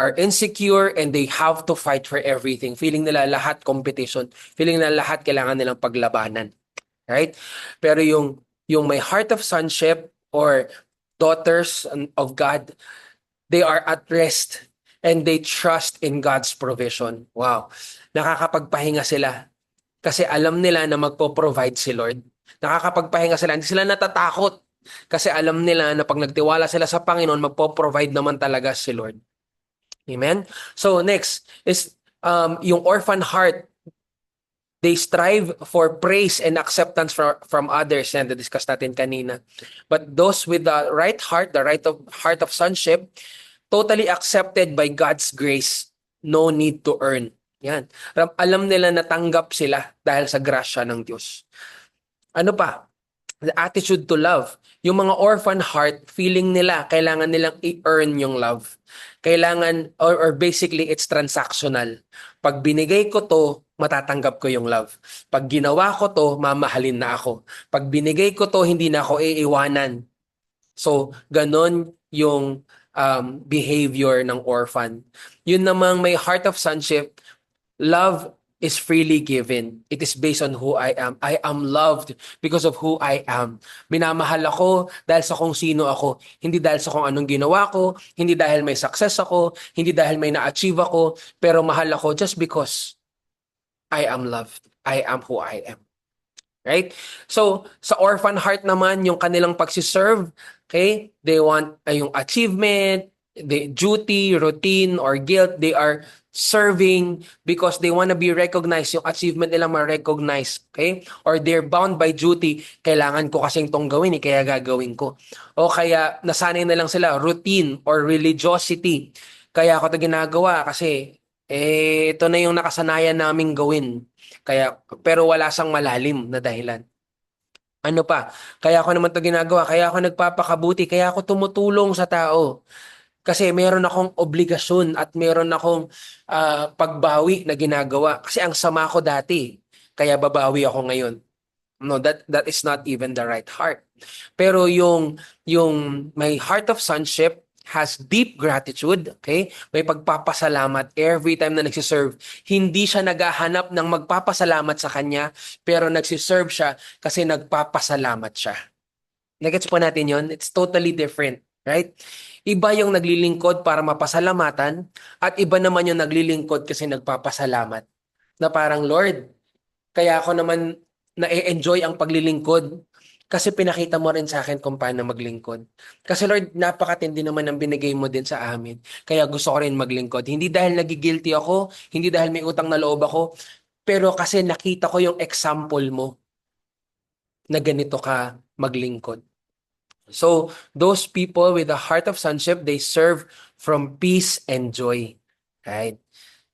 are insecure and they have to fight for everything. Feeling nila lahat competition. Feeling nila lahat kailangan nilang paglabanan. Right? Pero yung may heart of sonship or daughters of God, they are at rest and they trust in God's provision. Wow. Nakakapagpahinga sila kasi alam nila na magpo-provide si Lord. Nakakapagpahinga sila. Hindi sila natatakot kasi alam nila na pag nagtiwala sila sa Panginoon, magpo-provide naman talaga si Lord. Amen? So next is yung orphan heart. They strive for praise and acceptance from others, and discuss natin kanina. But those with the right heart, the heart of sonship, totally accepted by God's grace, no need to earn. Yan. Alam nila na tanggap sila dahil sa grasya ng Diyos. Ano pa? The attitude to love. Yung mga orphan heart, feeling nila, kailangan nilang i-earn yung love. Kailangan, or basically, it's transactional. Pag binigay ko to, matatanggap ko yung love. Pag ginawa ko to, mamahalin na ako. Pag binigay ko to, hindi na ako iiwanan. So, ganon yung behavior ng orphan. Yun namang may heart of sonship, love is freely given. It is based on who I am. I am loved because of who I am. Minamahal ako dahil sa kung sino ako. Hindi dahil sa kung anong ginawa ko, hindi dahil may success ako, hindi dahil may na-achieve ako, pero mahal ako just because I am loved. I am who I am. Right? So, sa orphan heart naman, yung kanilang pagsiserve, okay? They want yung achievement, the duty, routine, or guilt. They are serving because they want to be recognized. Yung achievement nila ma-recognize. Okay? Or they're bound by duty. Kailangan ko kasing tong gawin, kaya gagawin ko. O kaya, nasanay na lang sila, routine or religiosity. Kaya ako ito ginagawa kasi ito na yung nakasanayan naming gawin. Kaya, pero wala sang malalim na dahilan. Ano pa? Kaya ako naman ito ginagawa. Kaya ako nagpapakabuti. Kaya ako tumutulong sa tao. Kasi meron akong obligasyon at meron akong pagbawi na ginagawa. Kasi ang sama ko dati. Kaya babawi ako ngayon. No, that is not even the right heart. Pero yung may heart of sonship has deep gratitude, okay? May pagpapasalamat every time na nagsiserve. Hindi siya naghahanap ng magpapasalamat sa kanya, pero nagsiserve siya kasi nagpapasalamat siya. Nagets po natin yon? It's totally different, right? Iba yung naglilingkod para mapasalamatan at iba naman yung naglilingkod kasi nagpapasalamat. Na parang, Lord, kaya ako naman na-enjoy ang paglilingkod kasi pinakita mo rin sa akin kung paano maglingkod. Kasi Lord, napakatindi naman ang binigay mo din sa amin. Kaya gusto ko rin maglingkod. Hindi dahil nagigilty ako, hindi dahil may utang na loob ako, pero kasi nakita ko yung example mo na ganito ka maglingkod. So, those people with a heart of sonship, they serve from peace and joy. Right?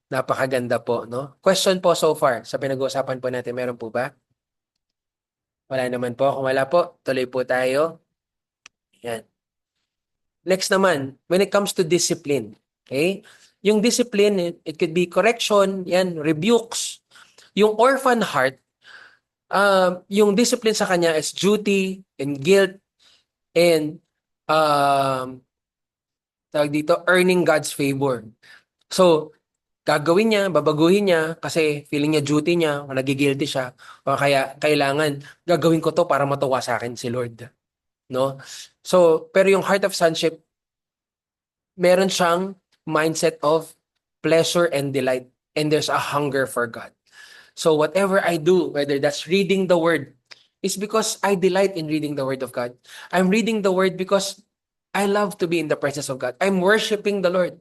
Napakaganda po, no? Question po so far sa pinag-uusapan po natin, meron po ba? Wala naman po. Kung wala po, tuloy po tayo. Yan. Next naman, when it comes to discipline. Okay? Yung discipline, it could be correction, yan, rebukes. Yung orphan heart, yung discipline sa kanya is duty and guilt and tawag dito, earning God's favor. So, gagawin niya, babaguhin niya kasi feeling niya duty niya, o nagigilty siya, o kaya kailangan gagawin ko to para matuwa sa akin si Lord. No? So, pero yung heart of sonship, meron siyang mindset of pleasure and delight. And there's a hunger for God. So whatever I do, whether that's reading the word, is because I delight in reading the word of God. I'm reading the word because I love to be in the presence of God. I'm worshiping the Lord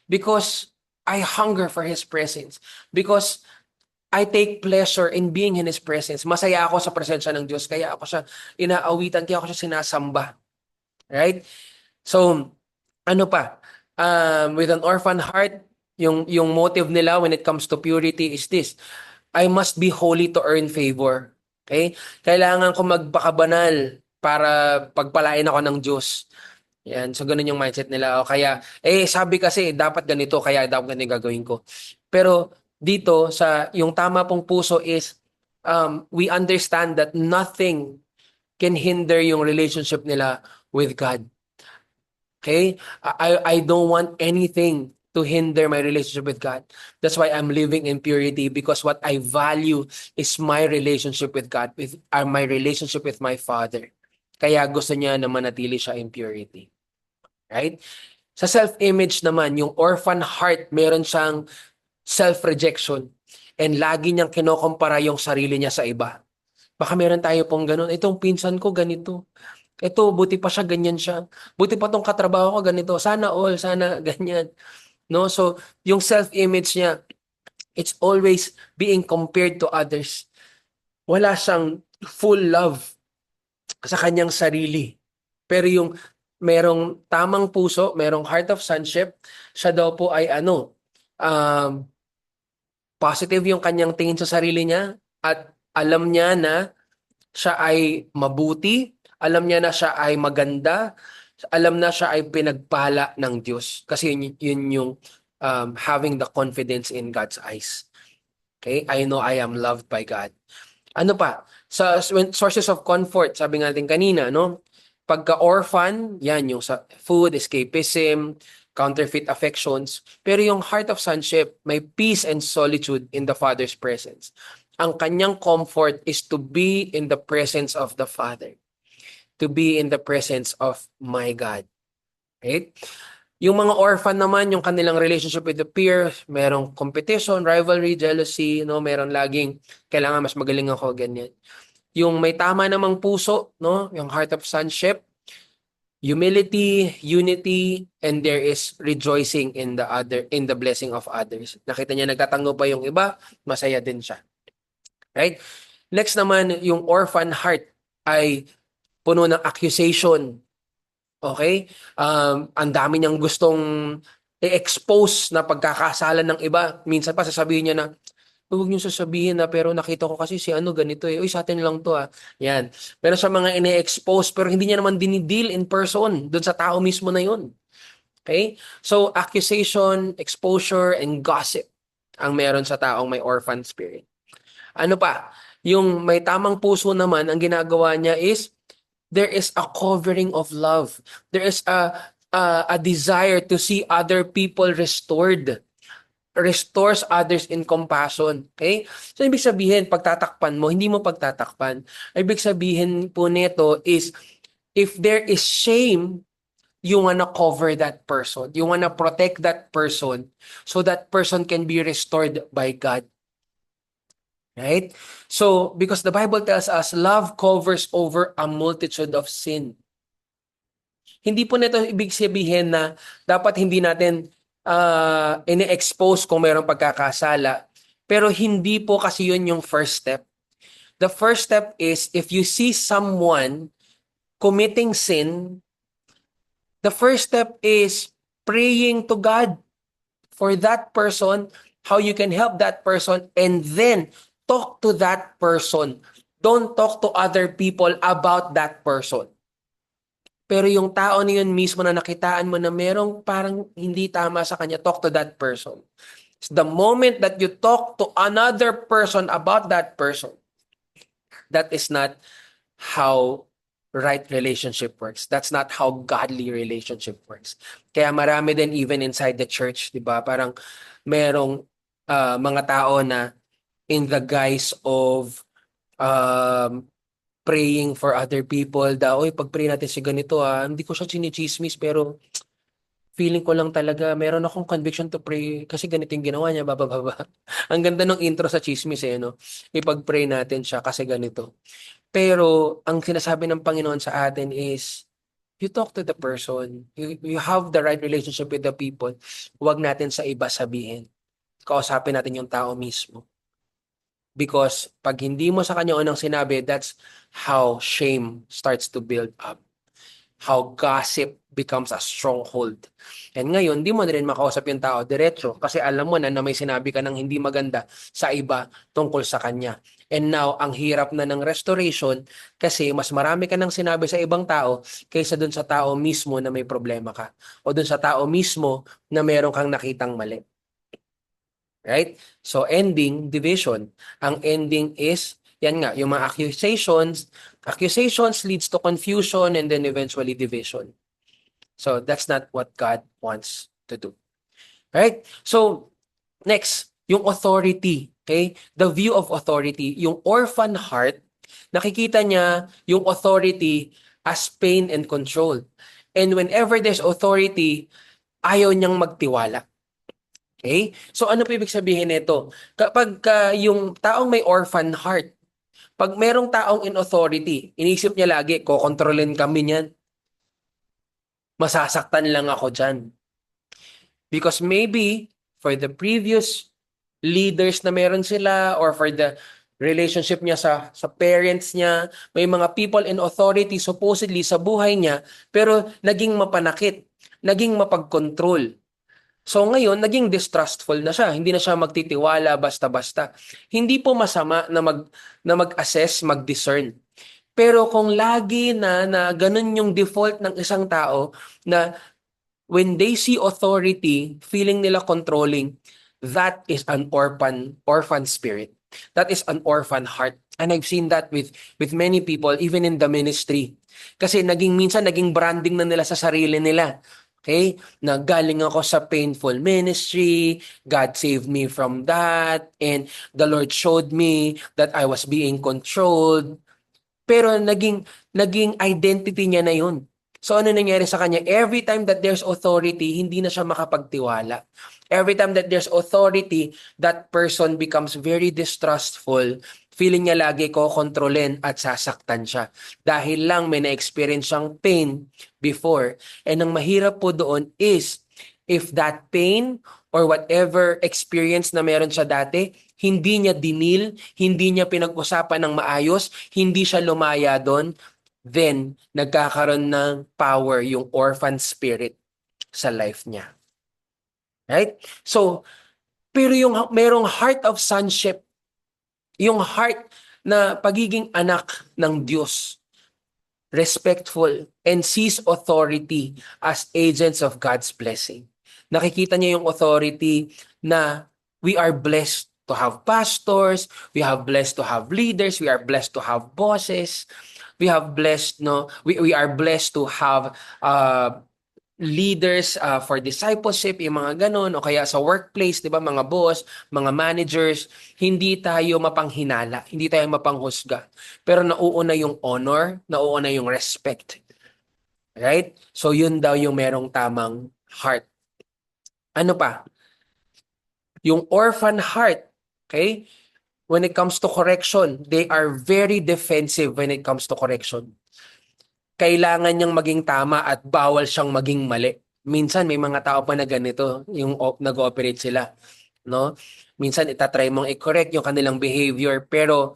because I hunger for His presence. Because I take pleasure in being in His presence. Masaya ako sa presensya ng Diyos. Kaya ako siya inaawitan, kaya ako siya sinasamba. Right? So, ano pa? With an orphan heart, yung motive nila when it comes to purity is this: I must be holy to earn favor. Okay? Kailangan ko magpakabanal para pagpalain ako ng Diyos. Yan. So, ganun yung mindset nila. O kaya, sabi kasi, dapat ganito, kaya dapat ganito yung gagawin ko. Pero, dito, sa yung tama pong puso is, we understand that nothing can hinder yung relationship nila with God. Okay? I don't want anything to hinder my relationship with God. That's why I'm living in purity, because what I value is my relationship with God, with my relationship with my Father. Kaya gusto niya na manatili siya in purity. Right? Sa self-image naman, yung orphan heart, meron siyang self-rejection. And lagi niyang kinokompara yung sarili niya sa iba. Baka meron tayo pong ganun. Itong pinsan ko ganito. Ito, buti pa siya, ganyan siya. Buti pa tong katrabaho ko, ganito. Sana all, sana ganyan. No? So, yung self-image niya, it's always being compared to others. Wala siyang full love sa kanyang sarili. Pero yung merong tamang puso, merong heart of sonship, siya daw po ay um, positive yung kanyang tingin sa sarili niya at alam niya na siya ay mabuti, alam niya na siya ay maganda, alam na siya ay pinagpala ng Diyos. Kasi yun yung having the confidence in God's eyes. Okay? I know I am loved by God. Ano pa? Sa sources of comfort, sabi nga natin kanina, no? Pagka-orphan, yan yung sa food, escapism, counterfeit affections. Pero yung heart of sonship, may peace and solitude in the Father's presence. Ang kanyang comfort is to be in the presence of the Father. To be in the presence of my God. Right? Yung mga orphan naman, yung kanilang relationship with the peer, merong competition, rivalry, jealousy, no? Meron laging, kailangan mas magaling ako, ganyan. Yung may tama namang puso, no? Yung heart of sonship, humility, unity, and there is rejoicing in the blessing of others. Nakita niya nagtatango pa yung iba, masaya din siya. Right? Next naman, yung orphan heart ay puno ng accusation. Okay? Ang dami niyang gustong i-expose na pagkakasalan ng iba. Minsan pa sasabihin niya na, huwag niyo sasabihin na, pero nakita ko kasi si ano ganito eh. Uy, sa atin lang to ah. Yan. Pero sa mga ini-expose, pero hindi niya naman dinideal in person doon sa tao mismo na yun. Okay? So, accusation, exposure, and gossip ang meron sa taong may orphan spirit. Ano pa? Yung may tamang puso naman, ang ginagawa niya is, there is a covering of love. There is a desire to see other people restored. Restores others in compassion. Okay? So, ibig sabihin, pagtatakpan mo, hindi mo pagtatakpan. Ibig sabihin po nito is, if there is shame, you wanna cover that person. You wanna protect that person so that person can be restored by God. Right? So, because the Bible tells us, love covers over a multitude of sin. Hindi po nito ibig sabihin na dapat hindi natin ini-expose kung mayroong pagkakasala. Pero hindi po kasi yun yung first step. The first step is, if you see someone committing sin, the first step is praying to God for that person, how you can help that person, and then talk to that person. Don't talk to other people about that person. Pero yung tao na yun mismo na nakitaan mo na merong parang hindi tama sa kanya, talk to that person. The moment that you talk to another person about that person, that is not how right relationship works. That's not how godly relationship works. Kaya marami din even inside the church, di ba? Parang merong mga tao na in the guise of um, praying for other people, oy, pag-pray natin si ganito hindi ko siya chinichismis, pero feeling ko lang talaga, meron akong conviction to pray kasi ganito yung ginawa niya, bababa. Ang ganda ng intro sa chismis no? Ipag-pray natin siya kasi ganito. Pero, ang sinasabi ng Panginoon sa atin is, you talk to the person. You have the right relationship with the people. Huwag natin sa iba sabihin. Kausapin natin yung tao mismo. Because pag hindi mo sa kanya unang sinabi, that's how shame starts to build up. How gossip becomes a stronghold. And ngayon, di mo na rin makausap yung tao diretso kasi alam mo na may sinabi ka ng hindi maganda sa iba tungkol sa kanya. And now, ang hirap na ng restoration kasi mas marami ka nang sinabi sa ibang tao kaysa dun sa tao mismo na may problema ka. O dun sa tao mismo na meron kang nakitang mali. Right? So, ending, division. Ang ending is, yan nga, yung mga accusations leads to confusion and then eventually division. So, that's not what God wants to do. Right? So, next, yung authority. Okay? The view of authority. Yung orphan heart, nakikita niya yung authority as pain and control. And whenever there's authority, ayaw niyang magtiwala. Okay? So ano po ibig sabihin nito? Kapag yung taong may orphan heart, pag merong taong in authority, inisip niya lagi, kokontrolin kami niyan. Masasaktan lang ako dyan. Because maybe for the previous leaders na meron sila or for the relationship niya sa parents niya, may mga people in authority supposedly sa buhay niya, pero naging mapanakit, naging mapag-control. So ngayon, naging distrustful na siya. Hindi na siya magtitiwala basta-basta. Hindi po masama na mag-assess, mag-discern. Pero kung lagi na ganun yung default ng isang tao na when they see authority, feeling nila controlling, that is an orphan spirit. That is an orphan heart. And I've seen that with many people, even in the ministry. Kasi minsan naging branding na nila sa sarili nila. Okay? Na galing ako sa painful ministry, God saved me from that, and the Lord showed me that I was being controlled. Pero naging identity niya na yun. So ano nangyari sa kanya? Every time that there's authority, hindi na siya makapagtiwala. Every time that there's authority, that person becomes very distrustful. Feeling niya lagi ko kontrolin at sasaktan siya. Dahil lang may na-experience siyang pain before. And ang mahirap po doon is, if that pain or whatever experience na meron siya dati, hindi niya dinil, hindi niya pinag-usapan ng maayos, hindi siya lumaya doon, then nagkakaroon ng power yung orphan spirit sa life niya. Right? So, pero yung merong heart of sonship, yung heart na pagiging anak ng Diyos, respectful, and sees authority as agents of God's blessing. Nakikita niya yung authority na we are blessed to have pastors, we have blessed to have leaders, we are blessed to have bosses, we have blessed, no, we are blessed to have leaders for discipleship, yung mga ganon, o kaya sa workplace, di ba, mga boss, mga managers, hindi tayo mapanghinala, hindi tayo mapanghusga. Pero nauuna yung honor, nauuna yung respect. Right? So yun daw yung merong tamang heart. Ano pa? Yung orphan heart, okay? When it comes to correction, they are very defensive when it comes to correction. Kailangan niyang maging tama at bawal siyang maging mali. Minsan may mga tao pa na ganito, yung nag-ooperate sila, no? Minsan itatry mong i-correct yung kanilang behavior, pero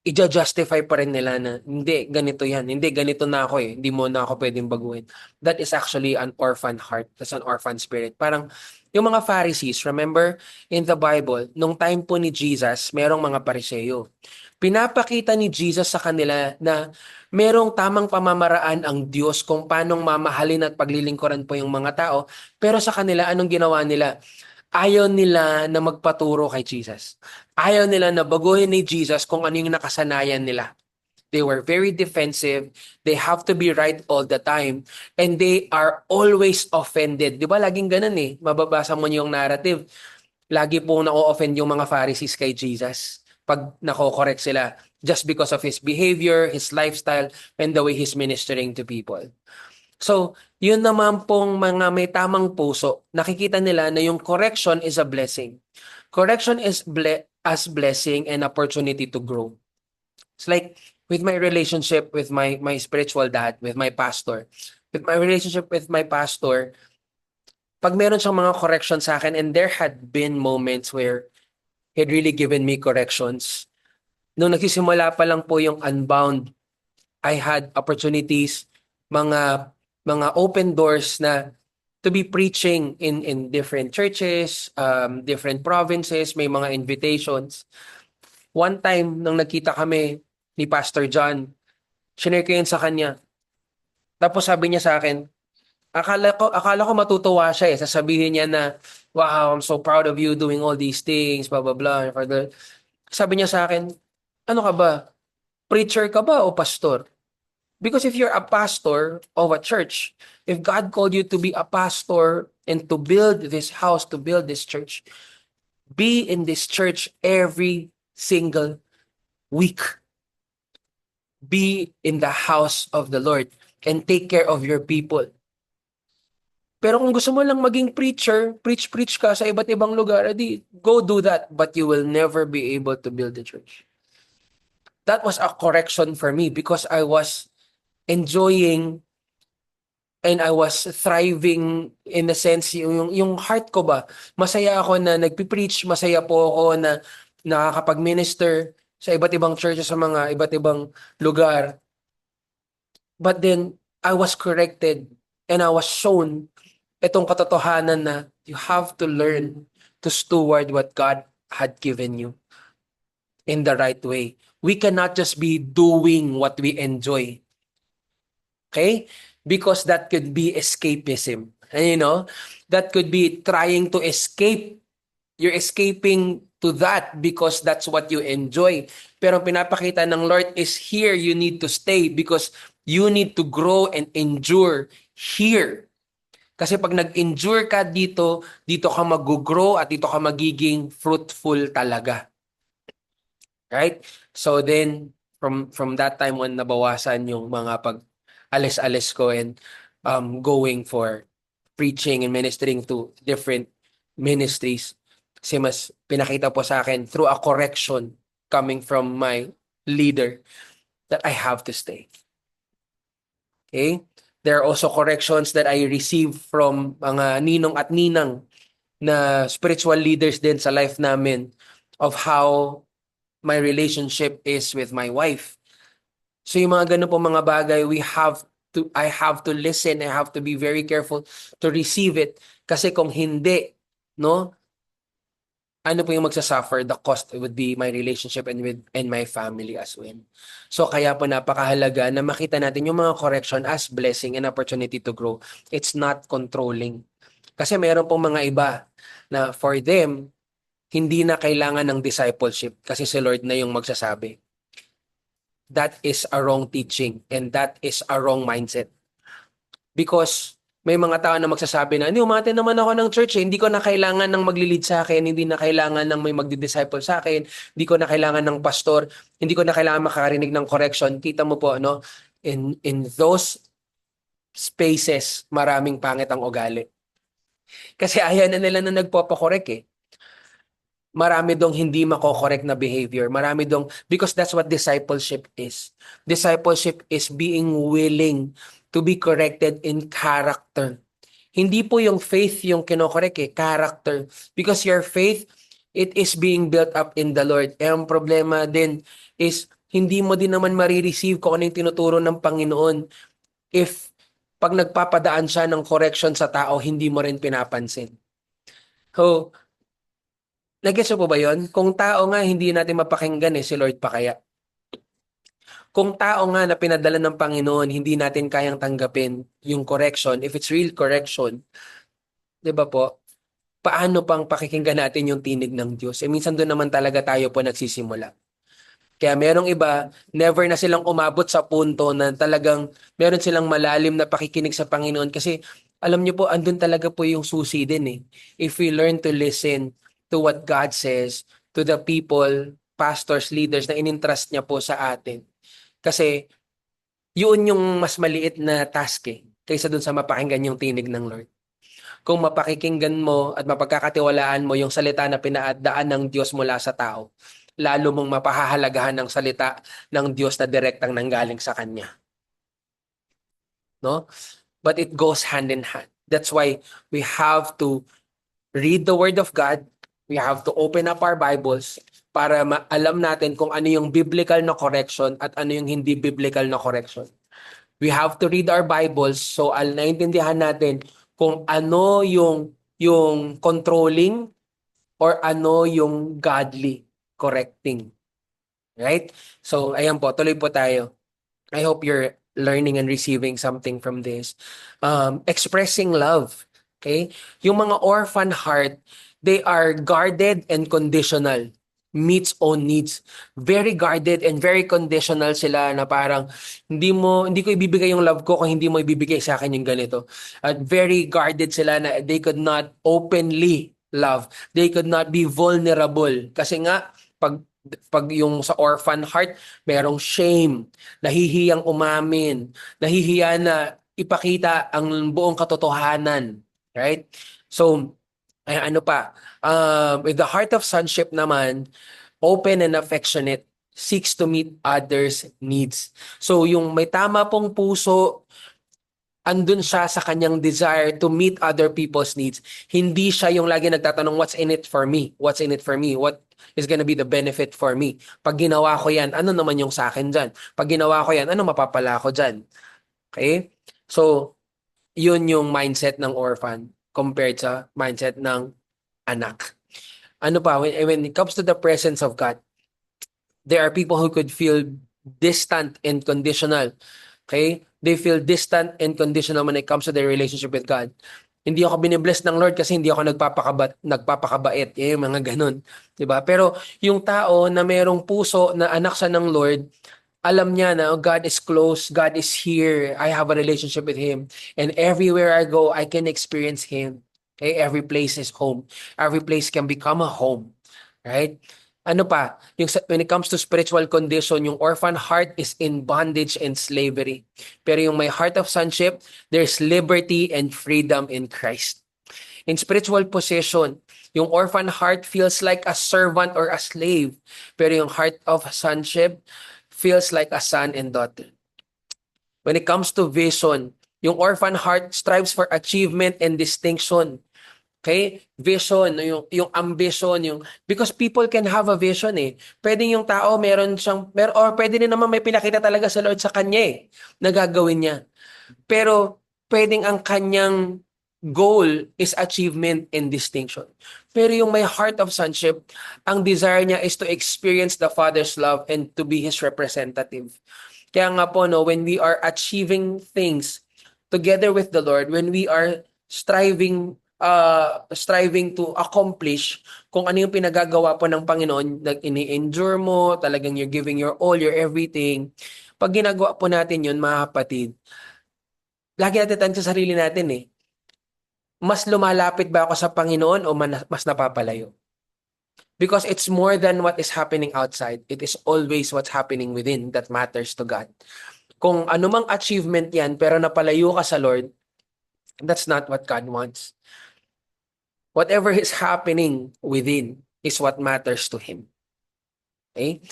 i-justify pa rin nila na hindi, ganito yan. Hindi, ganito na ako eh. Hindi mo na ako pwedeng baguhin. That is actually an orphan heart. That's an orphan spirit. Parang yung mga Pharisees, remember, in the Bible, nung time po ni Jesus, merong mga Pariseo. Pinapakita ni Jesus sa kanila na merong tamang pamamaraan ang Diyos kung paanong mamahalin at paglilingkuran po yung mga tao. Pero sa kanila, anong ginawa nila? Ayaw nila na magpaturo kay Jesus. Ayaw nila na baguhin ni Jesus kung ano yung nakasanayan nila. They were very defensive. They have to be right all the time. And they are always offended. Di ba laging ganun eh? Mababasa mo yung narrative. Lagi pong nako-offend yung mga Pharisees kay Jesus pag nako-correct sila just because of his behavior, his lifestyle, and the way he's ministering to people. So, yun naman pong mga may tamang puso, nakikita nila na yung correction is a blessing. Correction is as blessing and opportunity to grow. It's like with my relationship with my spiritual dad, with my pastor. With my relationship with my pastor, pag meron siyang mga correction sa akin, and there had been moments where he had really given me corrections. Nung nagsisimula pa lang po yung Unbound, I had opportunities, mga open doors na to be preaching in different churches, different provinces, may mga invitations. One time, nung nagkita kami ni Pastor John, shinare ko yun sa kanya. Tapos sabi niya sa akin, akala ko matutuwa siya eh. Sasabihin niya na, wow, I'm so proud of you doing all these things, blah, blah, blah. Sabi niya sa akin, ano ka ba? Preacher ka ba o pastor? Because if you're a pastor of a church, if God called you to be a pastor and to build this house, to build this church, be in this church every single week. Be in the house of the Lord and take care of your people. Pero kung gusto mo lang maging preacher, preach ka sa iba't ibang lugar, edi go do that, but you will never be able to build the church. That was a correction for me because I was enjoying and I was thriving in the sense yung heart ko ba, masaya ako na nagpi-preach, masaya po ako na nakakapag-minister sa iba't ibang churches, sa mga iba't ibang lugar. But then I was corrected and I was shown itong katotohanan na you have to learn to steward what God had given you in the right way. We cannot just be doing what we enjoy. Okay? Because that could be escapism. And that could be trying to escape. You're escaping to that because that's what you enjoy. Pero pinapakita ng Lord is here you need to stay because you need to grow and endure here. Kasi pag nag-endure ka dito ka mag-grow at dito ka magiging fruitful talaga. Right? So then, from that time when nabawasan yung mga alis-alis ko and going for preaching and ministering to different ministries. Kasi mas pinakita po sa akin through a correction coming from my leader that I have to stay. Okay? There are also corrections that I receive from mga ninong at ninang na spiritual leaders din sa life namin of how my relationship is with my wife. So yung mga ganun po mga bagay, I have to listen, I have to be very careful to receive it. Kasi kung hindi, ano po yung magsasuffer? The cost would be my relationship and my family as well. So kaya po napakahalaga na makita natin yung mga correction as blessing and opportunity to grow. It's not controlling. Kasi mayroon pong mga iba na for them, hindi na kailangan ng discipleship kasi si Lord na yung magsasabi. That is a wrong teaching and that is a wrong mindset. Because may mga tao na magsasabi na, hindi, umate naman ako ng church, hindi ko na kailangan ng maglilid sa akin, hindi na kailangan ng may magdi-disciple sa akin, hindi ko na kailangan ng pastor, hindi ko na kailangan makarinig ng correction. Kita mo po, no? In those spaces, maraming pangit ang ugali. Kasi ayaw na nila na nagpapakorek eh. Marami dong hindi mako-correct na behavior. Marami dong, because that's what discipleship is. Discipleship is being willing to be corrected in character. Hindi po yung faith yung kinokorek character. Because your faith, it is being built up in the Lord. Eh, ang problema din is, hindi mo din naman marireceive kung ano yung tinuturo ng Panginoon if pag nagpapadaan siya ng correction sa tao, hindi mo rin pinapansin. So, nag-gets mo po ba yun? Kung tao nga hindi natin mapakinggan si Lord pa kaya? Kung tao nga na pinadala ng Panginoon, hindi natin kayang tanggapin yung correction, if it's real correction, di ba po? Paano pang pakikinggan natin yung tinig ng Diyos? Minsan doon naman talaga tayo po nagsisimula. Kaya merong iba, never na silang umabot sa punto na talagang meron silang malalim na pakikinig sa Panginoon kasi alam niyo po, andun talaga po yung susi din eh. If we learn to listen to what God says, to the people, pastors, leaders na inintrust niya po sa atin. Kasi yun yung mas maliit na task kaysa dun sa mapakinggan yung tinig ng Lord. Kung mapakikinggan mo at mapagkakatiwalaan mo yung salita na pinaadaan ng Diyos mula sa tao, lalo mong mapahahalagahan ng salita ng Diyos na direktang nanggaling sa Kanya. No? But it goes hand in hand. That's why we have to read the Word of God. We have to open up our Bibles para alam natin kung ano yung biblical na correction at ano yung hindi biblical na correction. We have to read our Bibles so naintindihan natin kung ano yung controlling or ano yung godly correcting. Right? So, ayan po, tuloy po tayo. I hope you're learning and receiving something from this. Expressing love. Okay? Yung mga orphan heart, they are guarded and conditional. Meets own needs. Very guarded and very conditional sila na parang hindi ko ibibigay yung love ko kung hindi mo ibibigay sa akin yung ganito. At very guarded sila na they could not openly love. They could not be vulnerable. Kasi nga, pag yung sa orphan heart, merong shame, nahihiyang umamin, nahihiya na ipakita ang buong katotohanan. Right? So, ano pa? With the heart of sonship naman, open and affectionate, seeks to meet others' needs. So, yung may tama pong puso, andun siya sa kanyang desire to meet other people's needs. Hindi siya yung lagi nagtatanong, what's in it for me? What's in it for me? What is gonna be the benefit for me? Pag ginawa ko yan, ano naman yung sa akin dyan? Pag ginawa ko yan, ano mapapala ko dyan? Okay? So, yun yung mindset ng orphan compared sa mindset ng anak. Ano pa, when it comes to the presence of God, there are people who could feel distant and conditional. Okay? They feel distant and conditional when it comes to their relationship with God. Hindi ako binibless ng Lord kasi hindi ako nagpapakabait. Yung mga ganun. Diba? Pero yung tao na merong puso na anak siya ng Lord, alam niya na God is close, God is here, I have a relationship with Him. And everywhere I go, I can experience Him. Okay? Every place is home. Every place can become a home. Right? Ano pa? When it comes to spiritual condition, yung orphan heart is in bondage and slavery. Pero yung may heart of sonship, there's liberty and freedom in Christ. In spiritual position, yung orphan heart feels like a servant or a slave. Pero yung heart of sonship feels like a son and daughter. When it comes to vision, yung orphan heart strives for achievement and distinction. Okay? Vision, yung ambition, because people can have a vision Pwedeng yung tao or pwede din naman may pinakita talaga sa Lord sa kanya na gagawin niya. Pero pwedeng ang kanyang goal is achievement and distinction. Pero yung may heart of sonship, ang desire niya is to experience the Father's love and to be His representative. Kaya nga po, when we are achieving things together with the Lord, when we are striving striving to accomplish kung ano yung pinagagawa po ng Panginoon, ini-endure mo, talagang you're giving your all, your everything. Pag ginagawa po natin yun, mga kapatid, lagi natin tanong sa sarili natin mas lumalapit ba ako sa Panginoon o mas napapalayo? Because it's more than what is happening outside. It is always what's happening within that matters to God. Kung anumang achievement yan, pero napalayo ka sa Lord, that's not what God wants. Whatever is happening within is what matters to Him. Okay?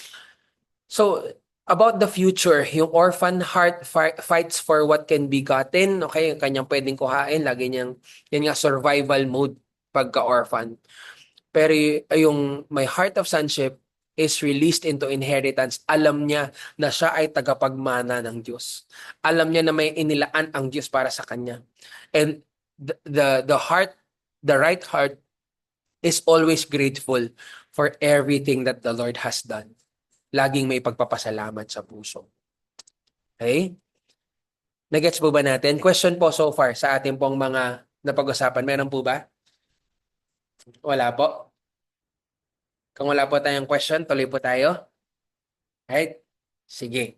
So, about the future, yung orphan heart fights for what can be gotten. Okay, yung kanyang pwedeng kuhain, lagi niyang, yan nga, survival mode pagka-orphan. Pero yung my heart of sonship is released into inheritance. Alam niya na siya ay tagapagmana ng Diyos. Alam niya na may inilaan ang Diyos para sa kanya. And the heart, the right heart is always grateful for everything that the Lord has done. Laging may pagpapasalamat sa puso. Okay? Nagets po ba natin? Question po so far sa ating pong mga napag-usapan. Meron po ba? Wala po. Kung wala po tayong question, tuloy po tayo. Right? Sige.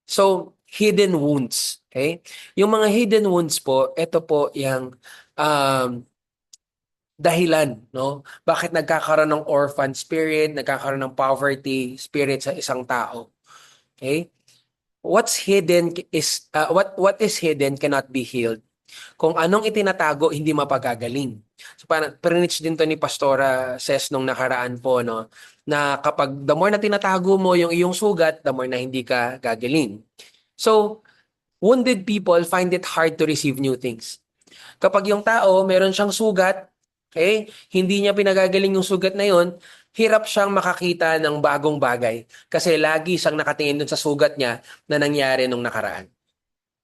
So, hidden wounds. Okay? Yung mga hidden wounds po, ito po yung um, dahilan, no? Bakit nagkakaroon ng orphan spirit, nagkakaroon ng poverty spirit sa isang tao. Okay? What's hidden is what is hidden cannot be healed. Kung anong itinatago, hindi mapagagaling. So parang preach din to ni Pastora Ses nung nakaraan po, no, na kapag the more na tinatago mo yung iyong sugat, the more na hindi ka gagaling. So, wounded people find it hard to receive new things. Kapag yung tao, meron siyang sugat, okay, hindi niya pinagagaling yung sugat na yon, hirap siyang makakita ng bagong bagay. Kasi lagi siyang nakatingin dun sa sugat niya na nangyari nung nakaraan.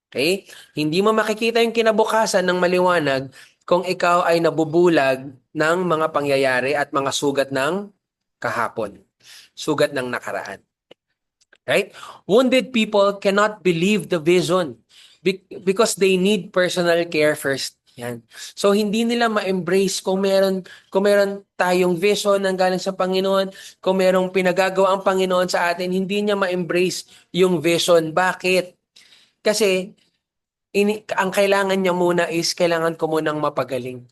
Okay? Hindi mo makikita yung kinabukasan ng maliwanag kung ikaw ay nabubulag ng mga pangyayari at mga sugat ng kahapon. Sugat ng nakaraan. Right? Wounded people cannot believe the vision because they need personal care first. Yan. So hindi nila ma-embrace kung meron tayong vision ng galing sa Panginoon, kung merong pinagagawa ang Panginoon sa atin, hindi niya ma-embrace yung vision. Bakit? Kasi ang kailangan niya muna is kailangan ko munang mapagaling.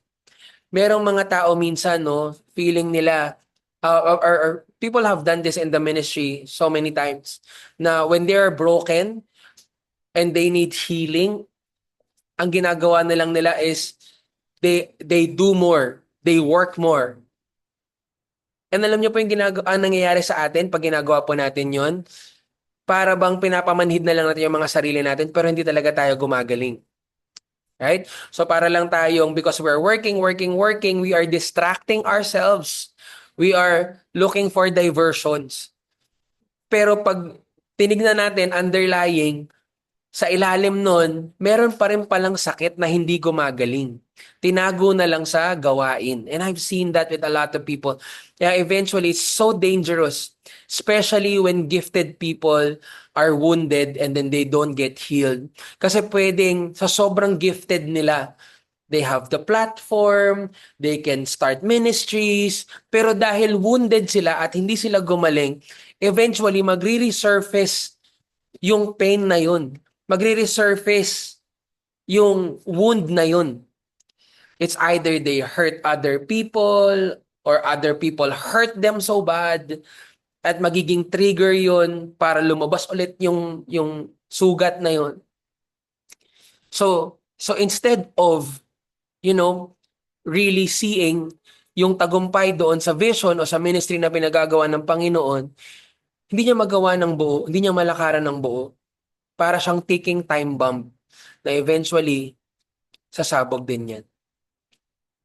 Merong mga tao minsan, no, feeling nila, or people have done this in the ministry so many times, na when they are broken and they need healing, ang ginagawa na lang nila is they do more, they work more. And alam niyo po yung ang nangyayari sa atin pag ginagawa po natin yon, para bang pinapamanhid na lang natin yung mga sarili natin pero hindi talaga tayo gumagaling. Right? So para lang tayong, because we're working, we are distracting ourselves. We are looking for diversions. Pero pag tinignan natin, underlying, sa ilalim nun, meron pa rin palang sakit na hindi gumagaling. Tinago na lang sa gawain. And I've seen that with a lot of people. Yeah, eventually, it's so dangerous. Especially when gifted people are wounded and then they don't get healed. Kasi pwedeng sa sobrang gifted nila, they have the platform, they can start ministries, pero dahil wounded sila at hindi sila gumaling, eventually magre-resurface yung pain na yun. Magre-resurface yung wound na yun. It's either they hurt other people or other people hurt them so bad at magiging trigger yun para lumabas ulit yung sugat na yun. So instead of, really seeing yung tagumpay doon sa vision o sa ministry na pinagagawa ng Panginoon, hindi niya magawa ng buo, hindi niya malakaran ng buo. Para siyang ticking time bomb na eventually sasabog din yan.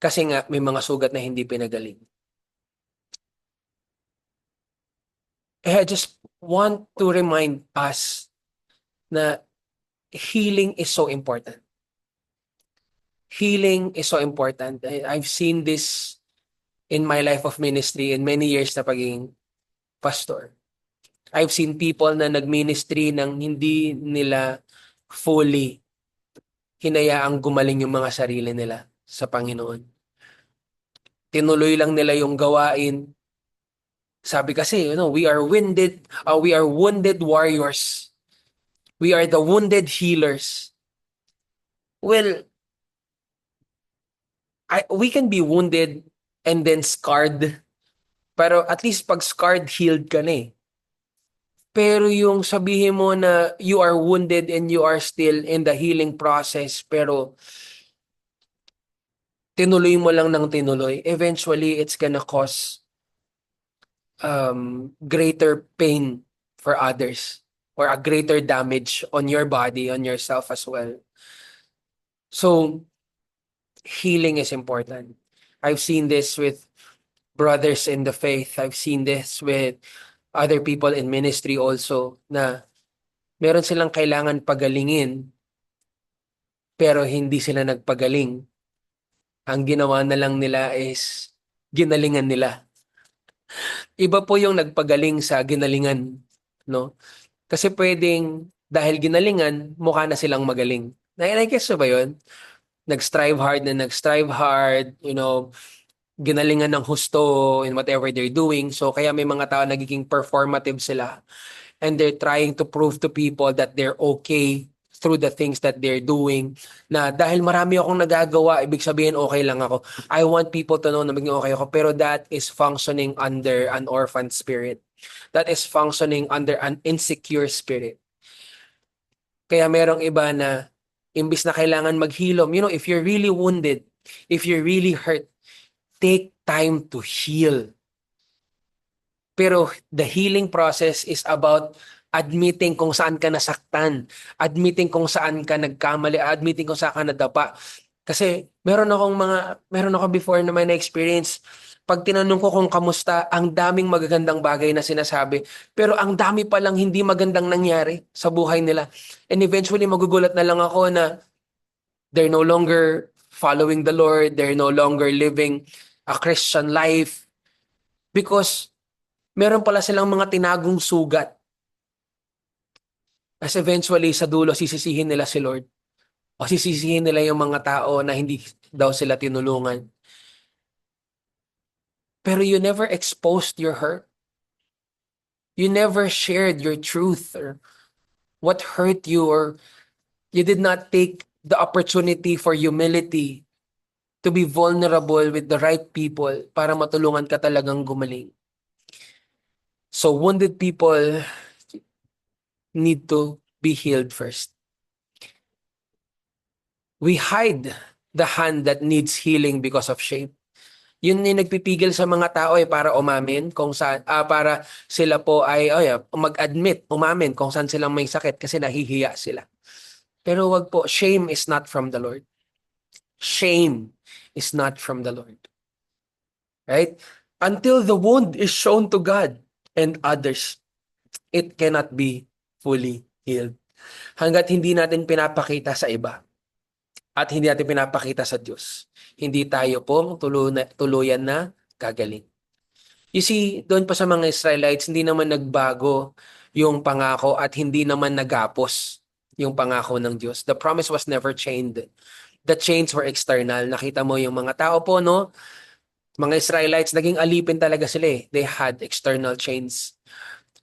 Kasi nga may mga sugat na hindi pinagaling. I just want to remind us na healing is so important. Healing is so important. I've seen this in my life of ministry in many years na pagiging pastor. I've seen people na nag-ministry nang hindi nila fully hinayaang gumaling yung mga sarili nila. sa Panginoon. Tinuloy lang nila yung gawain. Sabi kasi, we are wounded warriors. We are the wounded healers. Well, we can be wounded and then scarred. Pero at least pag scarred, healed ka na eh. Pero yung sabihin mo na you are wounded and you are still in the healing process, pero tinuloy mo lang ng tinuloy, eventually it's gonna cause greater pain for others or a greater damage on your body, on yourself as well. So, healing is important. I've seen this with brothers in the faith. I've seen this with other people in ministry also na meron silang kailangan pagalingin pero hindi sila nagpagaling. Ang ginawa na lang nila is ginalingan nila. Iba po yung nagpagaling sa ginalingan, no? Kasi pwedeng dahil ginalingan, mukha na silang magaling. Na-guess ba yun? Nag-strive hard, ginalingan ng husto in whatever they're doing. So kaya may mga tao nagiging performative sila and they're trying to prove to people that they're okay through the things that they're doing. Na dahil marami akong nagagawa, ibig sabihin okay lang ako. I want people to know na maging okay ako. Pero that is functioning under an orphan spirit. That is functioning under an insecure spirit. Kaya merong iba na imbis na kailangan maghilom, if you're really wounded, if you're really hurt, take time to heal. Pero the healing process is about admitting kung saan ka nasaktan, admitting kung saan ka nagkamali, admitting kung saan ka nadapa. Kasi meron ako before na may na-experience. Pag tinanong ko kung kamusta, ang daming magagandang bagay na sinasabi. Pero ang dami palang hindi magandang nangyari sa buhay nila. And eventually magugulat na lang ako na they're no longer following the Lord, they're no longer living a Christian life because meron pala silang mga tinagong sugat. As eventually, sa dulo, sisisihin nila si Lord. O sisisihin nila yung mga tao na hindi daw sila tinulungan. Pero you never exposed your hurt. You never shared your truth or what hurt you, or you did not take the opportunity for humility to be vulnerable with the right people para matulungan ka talagang gumaling. So wounded people need to be healed first. We hide the hand that needs healing because of shame. Yun yung nagpipigil sa mga tao para umamin kung saan, para sila po ay mag-admit, umamin kung saan silang may sakit kasi nahihiya sila. Pero wag po, shame is not from the Lord. Shame is not from the Lord. Right? Until the wound is shown to God and others, it cannot be fully healed. Hanggat hindi natin pinapakita sa iba at hindi natin pinapakita sa Diyos, hindi tayo po tuluyan na gagaling. You see, doon pa sa mga Israelites, hindi naman nagbago yung pangako at hindi naman nagapos yung pangako ng Diyos. The promise was never changed. The chains were external. Nakita mo yung mga tao po, no? Mga Israelites, naging alipin talaga sila eh. They had external chains.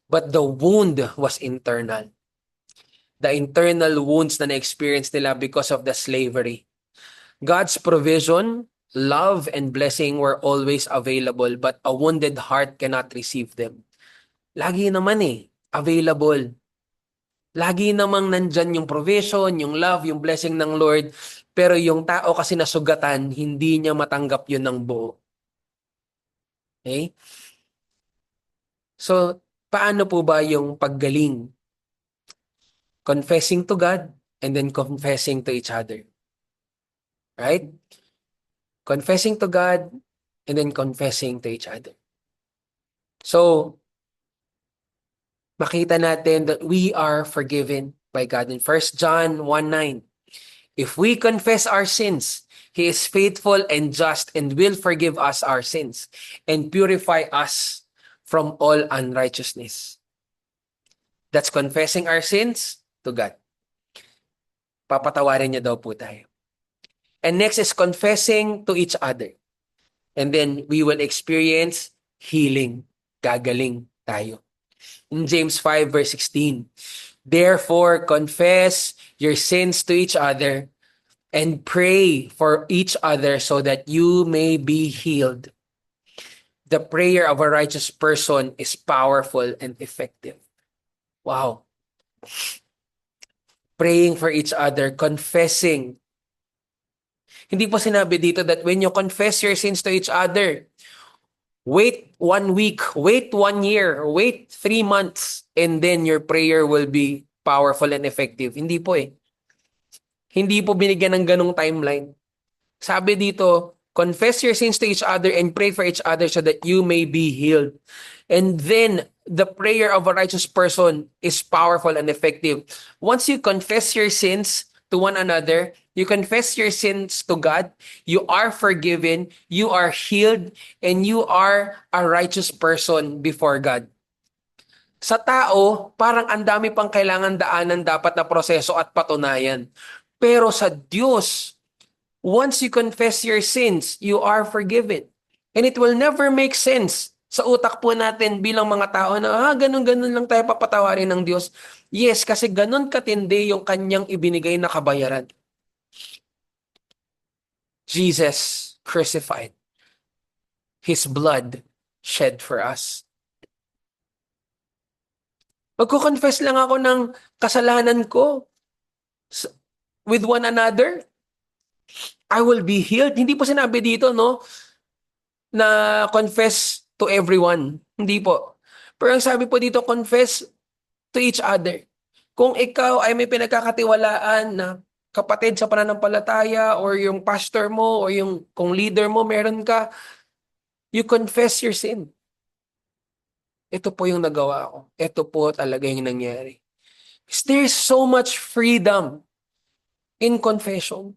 But the wound was internal. The internal wounds na na-experience nila because of the slavery. God's provision, love, and blessing were always available, but a wounded heart cannot receive them. Lagi naman available. Lagi namang nandyan yung provision, yung love, yung blessing ng Lord, pero yung tao kasi nasugatan, hindi niya matanggap yun ng buo. Okay? So, paano po ba yung paggaling? Confessing to God and then confessing to each other. Right? Confessing to God and then confessing to each other. So, makita natin that we are forgiven by God. In 1 John 1:9, if we confess our sins, He is faithful and just and will forgive us our sins and purify us from all unrighteousness. That's confessing our sins to God. Papatawarin niya daw po tayo. And next is confessing to each other. And then we will experience healing. Gagaling tayo. In James 5 verse 16, therefore confess your sins to each other and pray for each other so that you may be healed. The prayer of a righteous person is powerful and effective. Wow. Praying for each other, confessing. Hindi po sinabi dito that when you confess your sins to each other, wait 1 week, wait 1 year, wait 3 months, and then your prayer will be powerful and effective. Hindi po eh. Hindi po binigyan ng ganong timeline. Sabi dito, confess your sins to each other and pray for each other so that you may be healed. And then, the prayer of a righteous person is powerful and effective. Once you confess your sins to one another, you confess your sins to God, you are forgiven, you are healed, and you are a righteous person before God. Sa tao, parang ang dami pang kailangan daanan dapat na proseso at patunayan. Pero sa Diyos, once you confess your sins, you are forgiven. And it will never make sense sa utak po natin bilang mga tao na, ganun-ganun lang tayo papatawarin ng Diyos. Yes, kasi ganun katindi yung kanyang ibinigay na kabayaran. Jesus crucified. His blood shed for us. Magko-confess lang ako ng kasalanan ko with one another, I will be healed. Hindi po sinabi dito, no, na confess to everyone. Hindi po. Pero ang sabi po dito, confess to each other. Kung ikaw ay may pinagkakatiwalaan na kapatid sa pananampalataya or yung pastor mo or yung kung leader mo, meron ka, you confess your sin. Ito po yung nagawa ko. Ito po talaga yung nangyari. There's so much freedom in confession.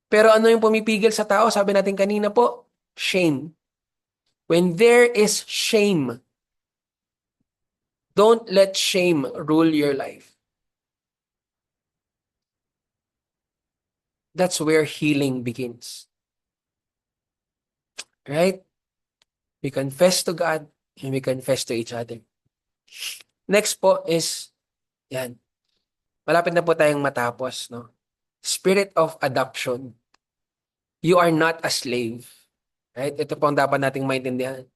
Pero ano yung pumipigil sa tao? Sabi natin kanina po, shame. When there is shame, don't let shame rule your life. That's where healing begins. Right? We confess to God and we confess to each other. Next po is, yan, malapit na po tayong matapos, no? Spirit of adoption. You are not a slave. Right? Ito po ang dapat nating maintindihan.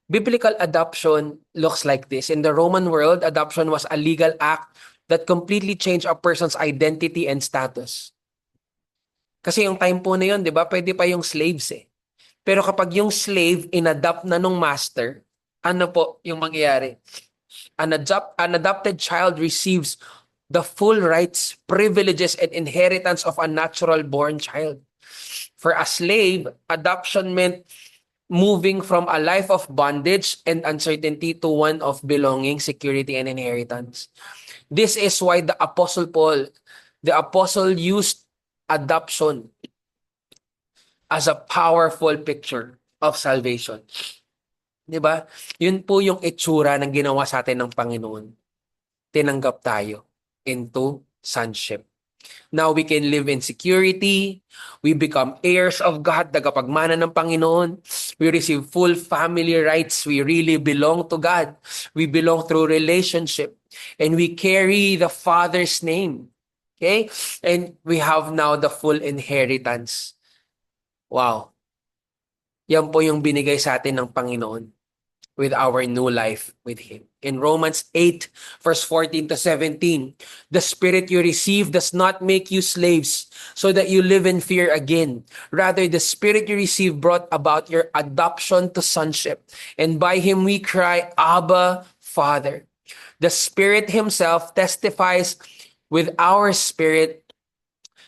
Biblical adoption looks like this. In the Roman world, adoption was a legal act that completely changed a person's identity and status. Kasi yung time po na yun, di ba, pwede pa yung slaves eh. Pero kapag yung slave inadopt na nung master, ano po yung mangyayari? An adopted child receives the full rights, privileges, and inheritance of a natural-born child. For a slave, adoption meant moving from a life of bondage and uncertainty to one of belonging, security, and inheritance. This is why the Apostle Paul, the apostle used adoption as a powerful picture of salvation. Diba? Yun po yung itsura ng ginawa sa atin ng Panginoon. Tinanggap tayo into sonship. Now we can live in security. We become heirs of God, tagapagmana ng Panginoon. We receive full family rights. We really belong to God. We belong through relationship. And we carry the Father's name. Okay? And we have now the full inheritance. Wow. Yan po yung binigay sa atin ng Panginoon with our new life with Him. In Romans 8, verse 14 to 17, the Spirit you receive does not make you slaves so that you live in fear again. Rather, the Spirit you receive brought about your adoption to sonship. And by Him we cry, Abba, Father. The Spirit Himself testifies with our spirit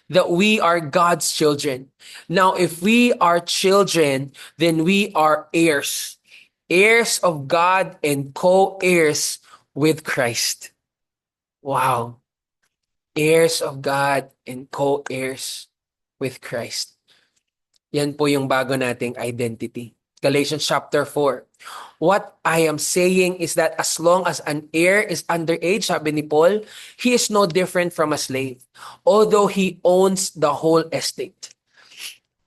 that we are God's children. Now, if we are children, then we are heirs. Heirs of God and co-heirs with Christ. Wow. Heirs of God and co-heirs with Christ. Yan po yung bago nating identity. Galatians chapter 4. What I am saying is that as long as an heir is underage, sabi ni Paul, he is no different from a slave, although he owns the whole estate.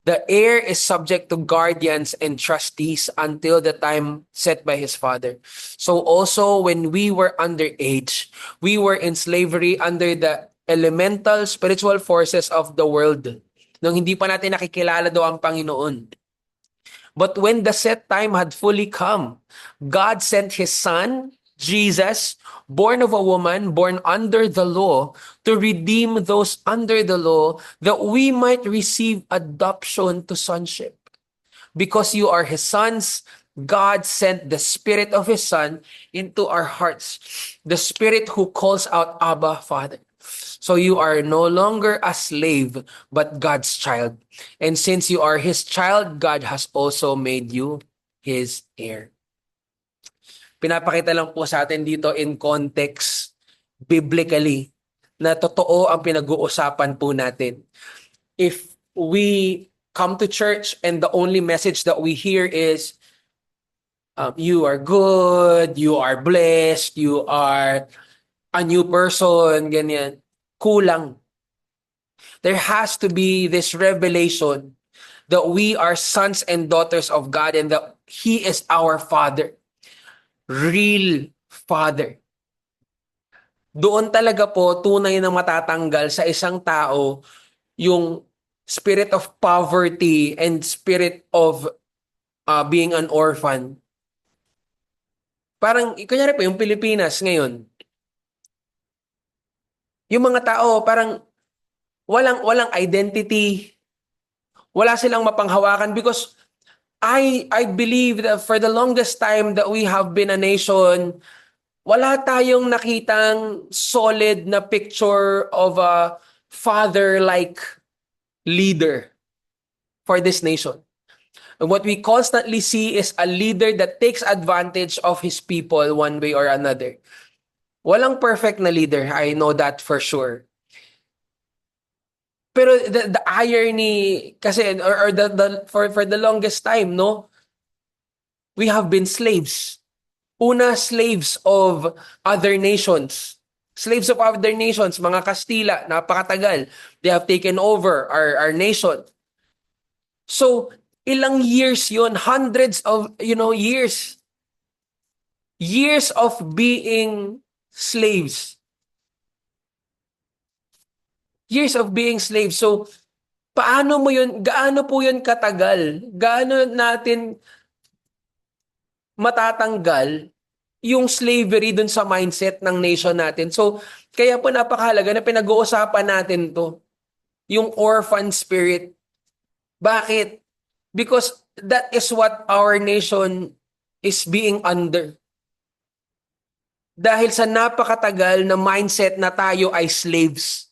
The heir is subject to guardians and trustees until the time set by his father. So also when we were underage, we were in slavery under the elemental spiritual forces of the world. Nung hindi pa natin nakikilala daw ang Panginoon. But when the set time had fully come, God sent His Son, Jesus, born of a woman, born under the law, to redeem those under the law, that we might receive adoption to sonship. Because you are His sons, God sent the Spirit of His Son into our hearts, the Spirit who calls out, Abba, Father. So you are no longer a slave, but God's child. And since you are His child, God has also made you His heir. Pinapakita lang po sa atin dito in context, biblically, na totoo ang pinag-uusapan po natin. If we come to church and the only message that we hear is, you are good, you are blessed, you are a new person, ganyan. Kulang. There has to be this revelation that we are sons and daughters of God and that He is our Father. Real Father. Doon talaga po tunay na matatanggal sa isang tao yung spirit of poverty and spirit of being an orphan. Parang, kunyari po, yung Pilipinas ngayon, yung mga tao parang walang identity, wala silang mapanghawakan because I believe that for the longest time that we have been a nation, wala tayong nakitang solid na picture of a father-like leader for this nation. And what we constantly see is a leader that takes advantage of his people one way or another. Walang perfect na leader, I know that for sure. Pero the irony kasi or for the longest time, no, we have been slaves. Una, slaves of other nations. Slaves of other nations, mga Kastila, napakatagal. They have taken over our nation. So, ilang years yon, hundreds of, years. Years of being slaves. Years of being slaves. So, paano mo yun, gaano po yun katagal? Gaano natin matatanggal yung slavery dun sa mindset ng nation natin? So, kaya po napakahalaga na pinag-uusapan natin to. Yung orphan spirit. Bakit? Because that is what our nation is being under. Dahil sa napakatagal na mindset na tayo ay slaves.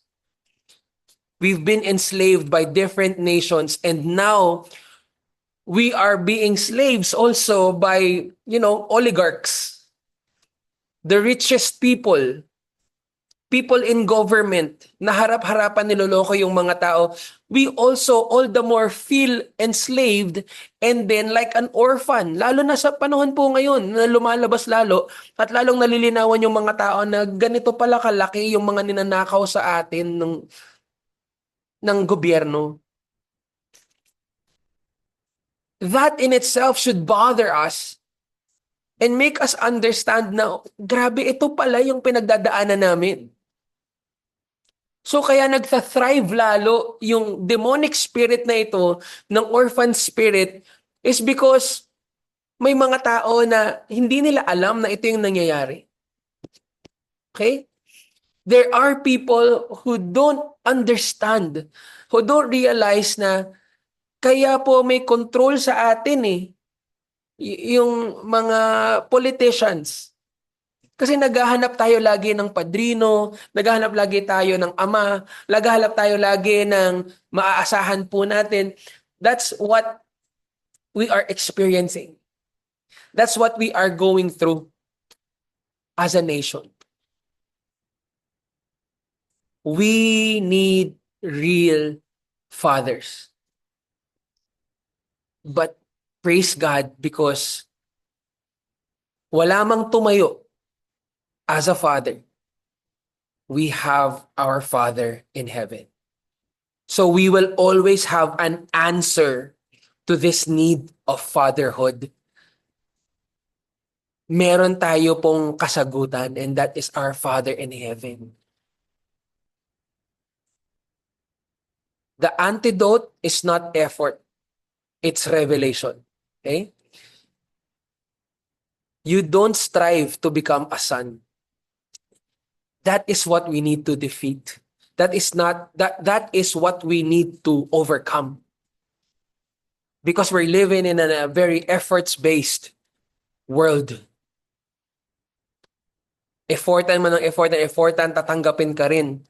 We've been enslaved by different nations and now we are being slaves also by, oligarchs. The richest people in government, na harap-harapan niloloko yung mga tao. We also all the more feel enslaved and then like an orphan. Lalo na sa panahon po ngayon na lumalabas lalo at lalong nalilinawan yung mga tao na ganito pala kalaki yung mga ninanakaw sa atin ng gobyerno. That in itself should bother us and make us understand na grabe, ito pala yung pinagdadaanan namin. So kaya nagta-thrive lalo yung demonic spirit na ito ng orphan spirit is because may mga tao na hindi nila alam na ito yung nangyayari. Okay? There are people who don't understand, who don't realize na kaya po may control sa atin yung mga politicians. Kasi naghahanap tayo lagi ng padrino, naghahanap lagi tayo ng ama, naghahanap tayo lagi ng maaasahan po natin. That's what we are experiencing. That's what we are going through as a nation. We need real fathers. But Praise God because wala mang tumayo as a father. We have our Father in heaven. So we will always have an answer to this need of fatherhood. Meron tayo pong kasagutan, and that is our Father in heaven. The antidote is not effort, it's revelation. Okay? You don't strive to become a son. That is what we need to defeat. That is what we need to overcome. Because we're living in a very efforts-based world. Effortan mo ng effortan, tatanggapin ka rin.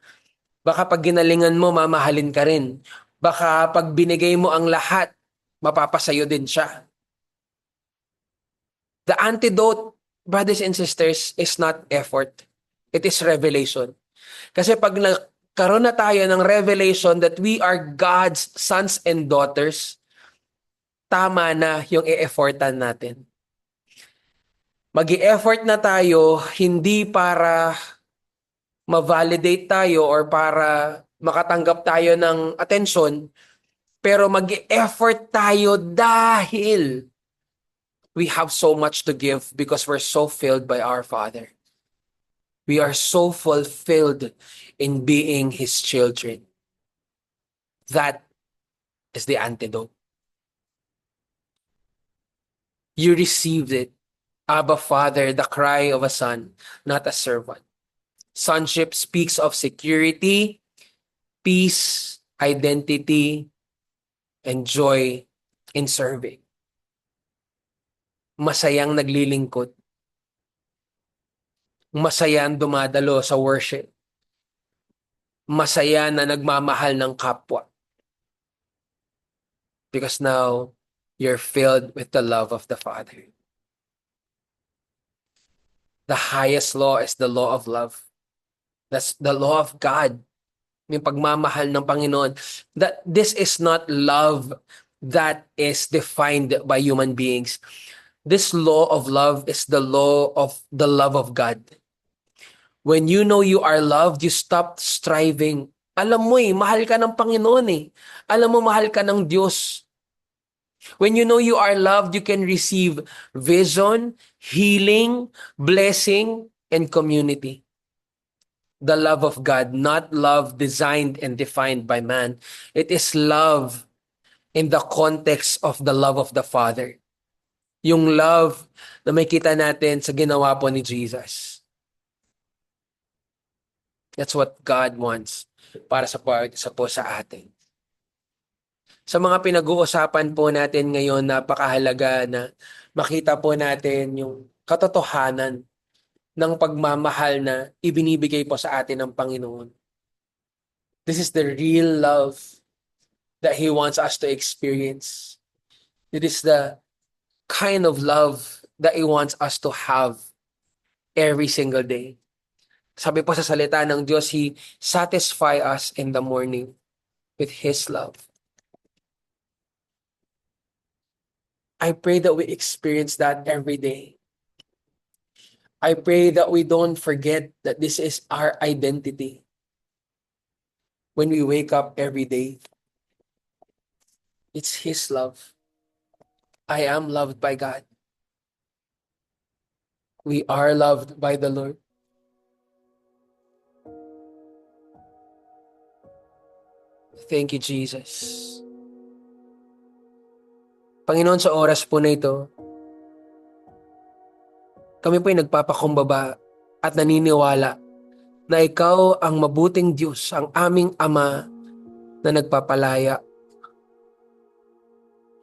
Baka pag ginalingan mo, mamahalin ka rin. Baka pag binigay mo ang lahat, mapapasayo din siya. The antidote, brothers and sisters, is not effort. It is revelation. Kasi pag nagkaroon na tayo ng revelation that we are God's sons and daughters, tama na yung i-effortan natin. Mag-i-effort na tayo hindi para ma-validate tayo or para makatanggap tayo ng atensyon, pero mag-i-effort tayo dahil we have so much to give because we're so filled by our Father. We are so fulfilled in being His children. That is the antidote. You received it. Abba, Father, the cry of a son, not a servant. Sonship speaks of security, peace, identity, and joy in serving. Masayang naglilingkod. Masayang dumadalo sa worship. Masaya na nagmamahal ng kapwa. Because now, you're filled with the love of the Father. The highest law is the law of love. That's the law of God. Yung pagmamahal ng Panginoon. That this is not love that is defined by human beings. This law of love is the law of the love of God. When you know you are loved, you stop striving. Alam mo mahal ka ng Panginoon Alam mo, mahal ka ng Diyos. When you know you are loved, you can receive vision, healing, blessing, and community. The love of God, not love designed and defined by man. It is love in the context of the love of the Father. Yung love na makita natin sa ginawa po ni Jesus. That's what God wants para sa po sa atin. Sa mga pinag-uusapan po natin ngayon, napakahalaga na makita po natin yung katotohanan ng pagmamahal na ibinibigay po sa atin ng Panginoon. This is the real love that He wants us to experience. It is the kind of love that He wants us to have every single day. Sabi po sa salita ng Diyos, He satisfy us in the morning with His love. I pray that we experience that every day. I pray that we don't forget that this is our identity. When we wake up every day, it's His love. I am loved by God. We are loved by the Lord. Thank you, Jesus. Panginoon, sa oras po na ito, kami po ay nagpapakumbaba at naniniwala na Ikaw ang mabuting Diyos, ang aming Ama na nagpapalaya.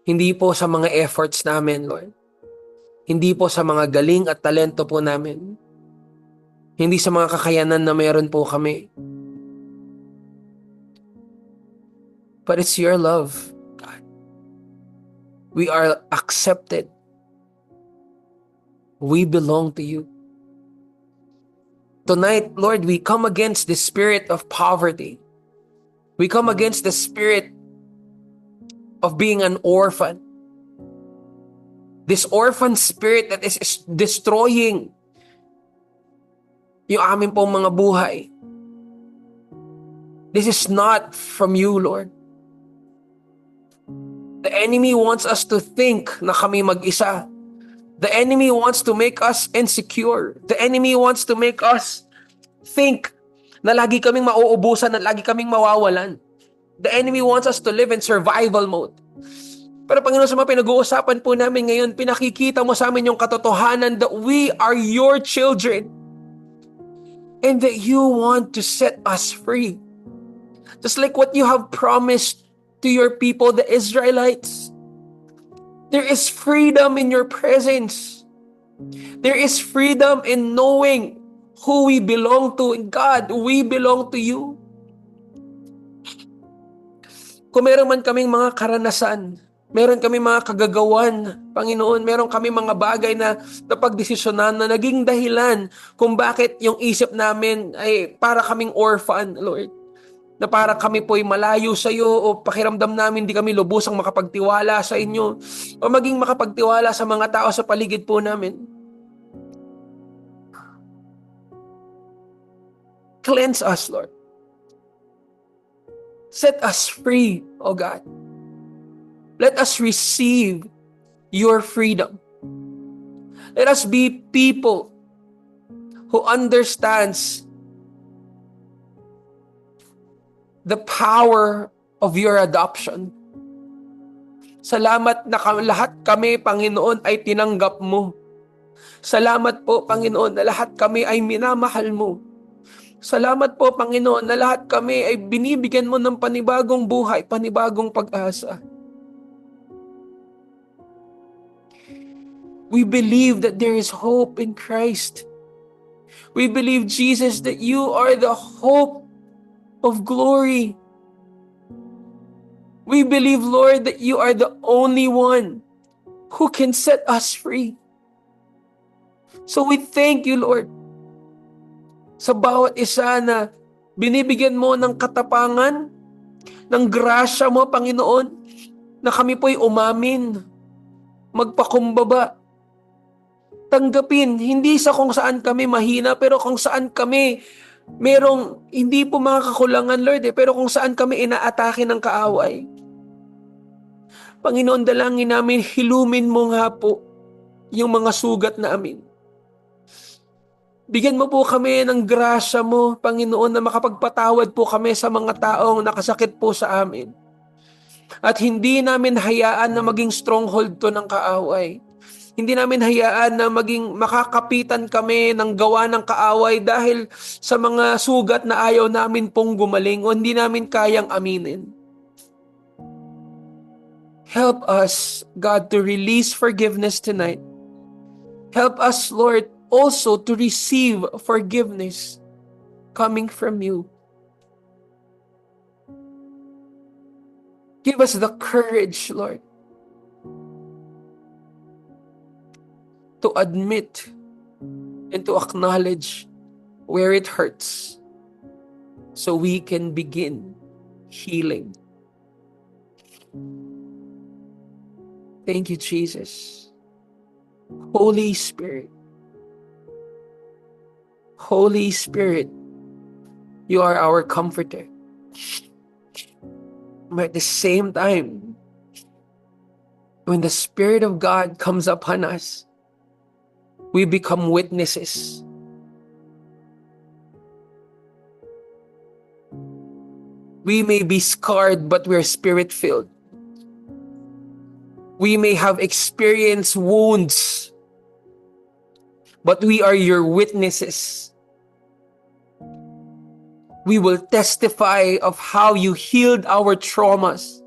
Hindi po sa mga efforts namin, Lord. Hindi po sa mga galing at talento po namin. Hindi sa mga kakayanan na meron po kami. But it's your love, God. We are accepted. We belong to you. Tonight, Lord, we come against the spirit of poverty. We come against the spirit of being an orphan. This orphan spirit that is destroying yung amin pong mga buhay. This is not from you, Lord. The enemy wants us to think na kami mag-isa. The enemy wants to make us insecure. The enemy wants to make us think na lagi kaming mauubusan, na lagi kaming mawawalan. The enemy wants us to live in survival mode. Pero Panginoon, sa mga pinag-uusapan po namin ngayon, pinakikita mo sa amin yung katotohanan that we are your children and that you want to set us free. Just like what you have promised to your people, the Israelites. There is freedom in your presence. There is freedom in knowing who we belong to. God, we belong to you. Kung meron man kaming mga karanasan, meron kaming mga kagagawan, Panginoon, meron kaming mga bagay na napagdesisyonan na naging dahilan kung bakit yung isip namin ay para kaming orphan, Lord. Na para kami po'y malayo sa iyo o pakiramdam namin di kami lubusang makapagtiwala sa inyo o maging makapagtiwala sa mga tao sa paligid po namin. Cleanse us, Lord. Set us free, O God. Let us receive your freedom. Let us be people who understands the power of your adoption. Salamat na lahat kami, Panginoon, ay tinanggap mo. Salamat po, Panginoon, na lahat kami ay minamahal mo. Salamat po, Panginoon, na lahat kami ay binibigyan mo ng panibagong buhay, panibagong pag-asa. We believe that there is hope in Christ. We believe, Jesus, that you are the hope of glory. We believe, Lord, that you are the only one who can set us free. So we thank you, Lord, sa bawat isa na binibigyan mo ng katapangan, ng grasya mo, Panginoon, na kami po'y umamin, magpakumbaba, tanggapin, hindi sa kung saan kami mahina, pero kung saan kami merong hindi po mga kakulangan, Lord, pero kung saan kami inaatake ng kaaway. Panginoon, dalangin namin, hilumin mo nga po yung mga sugat namin. Bigyan mo po kami ng grasya mo, Panginoon, na makapagpatawad po kami sa mga taong nakasakit po sa amin. At hindi namin hayaan na maging stronghold to ng kaaway. Hindi namin hayaan na maging makakapitan kami ng gawa ng kaaway dahil sa mga sugat na ayaw namin pong gumaling o hindi namin kayang aminin. Help us, God, to release forgiveness tonight. Help us, Lord, also to receive forgiveness coming from you. Give us the courage, Lord, to admit and to acknowledge where it hurts so we can begin healing. Thank you, Jesus. Holy Spirit, Holy Spirit, you are our comforter. But at the same time, when the Spirit of God comes upon us, we become witnesses. We may be scarred, but we're Spirit-filled. We may have experienced wounds, but we are your witnesses. We will testify of how you healed our traumas.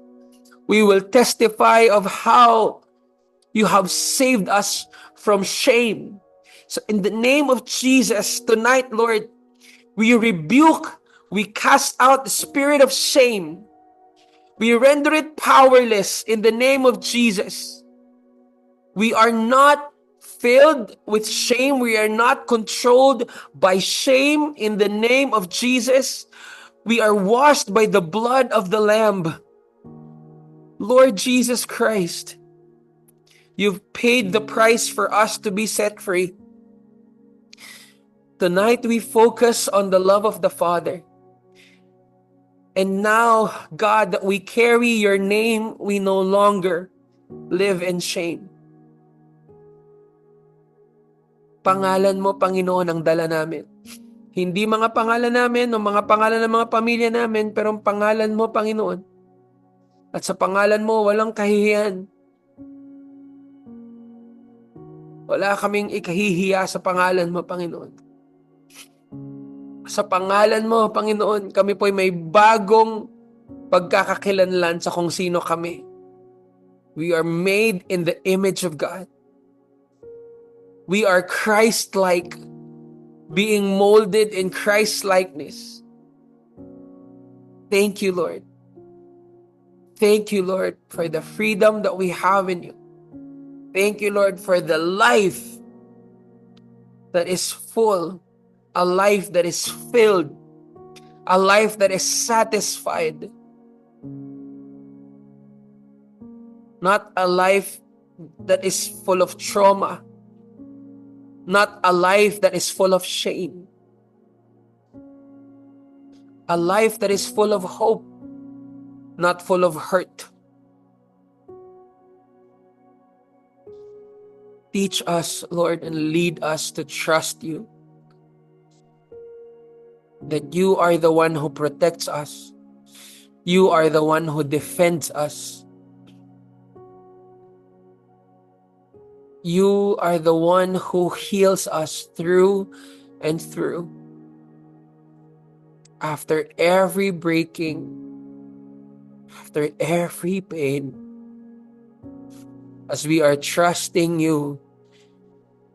We will testify of how you have saved us from shame. So in the name of Jesus, tonight, Lord, we rebuke, we cast out the spirit of shame. We render it powerless in the name of Jesus. We are not filled with shame. We are not controlled by shame in the name of Jesus. We are washed by the blood of the Lamb. Lord Jesus Christ, You've paid the price for us to be set free. Tonight we focus on the love of the Father. And now, God, that we carry your name, we no longer live in shame. Pangalan mo, Panginoon, ang dala namin. Hindi mga pangalan namin o mga pangalan ng mga pamilya namin, pero ang pangalan mo, Panginoon. At sa pangalan mo, walang kahihiyan. Wala kaming ikahihiya sa pangalan mo, Panginoon. Sa pangalan mo, Panginoon, kami po'y may bagong pagkakakilanlan sa kung sino kami. We are made in the image of God. We are Christ-like, being molded in Christ-likeness. Thank you, Lord. Thank you, Lord, for the freedom that we have in you. Thank you, Lord, for the life that is full, a life that is filled, a life that is satisfied. Not a life that is full of trauma. Not a life that is full of shame. A life that is full of hope, not full of hurt. Teach us, Lord, and lead us to trust you. That you are the one who protects us. You are the one who defends us. You are the one who heals us through and through. After every breaking, after every pain, as we are trusting you,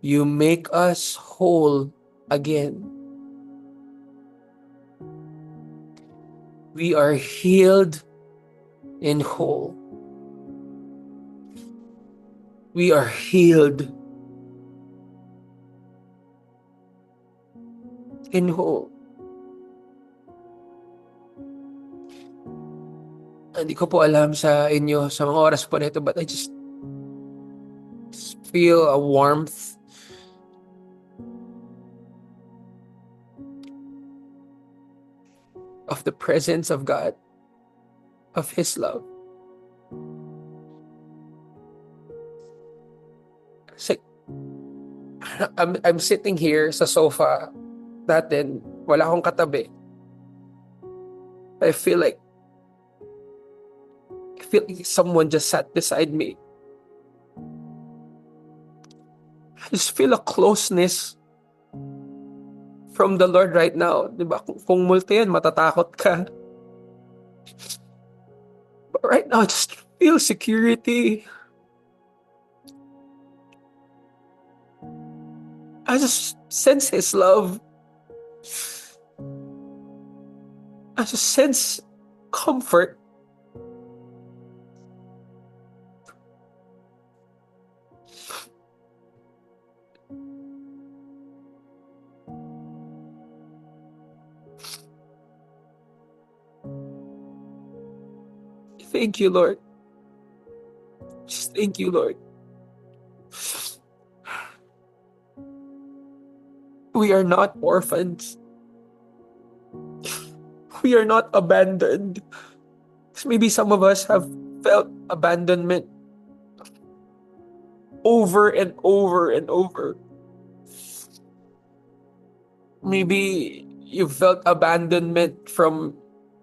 you make us whole again. We are healed and whole. We are healed and whole. Hindi ko po alam sa inyo sa mga oras po nito, but I just feel a warmth. Of the presence of God, of His love. So, I'm sitting here sa sofa natin, wala akong katabi. I feel like someone just sat beside me. I just feel a closeness from the Lord right now. Diba? Kung multo yan, matatakot ka. But right now, I just feel security. I just sense His love. I just sense comfort. Thank you, Lord. Just thank you, Lord. We are not orphans. We are not abandoned. Maybe some of us have felt abandonment over and over and over. Maybe you felt abandonment from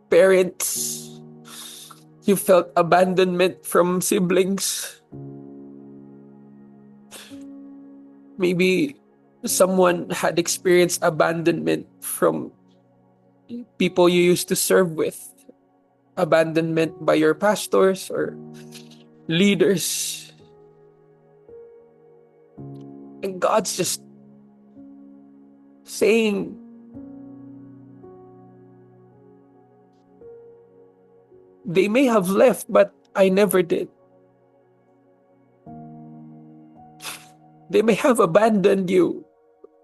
parents. You felt abandonment from siblings. Maybe someone had experienced abandonment from people you used to serve with. Abandonment by your pastors or leaders. And God's just saying, they may have left, but I never did. They may have abandoned you,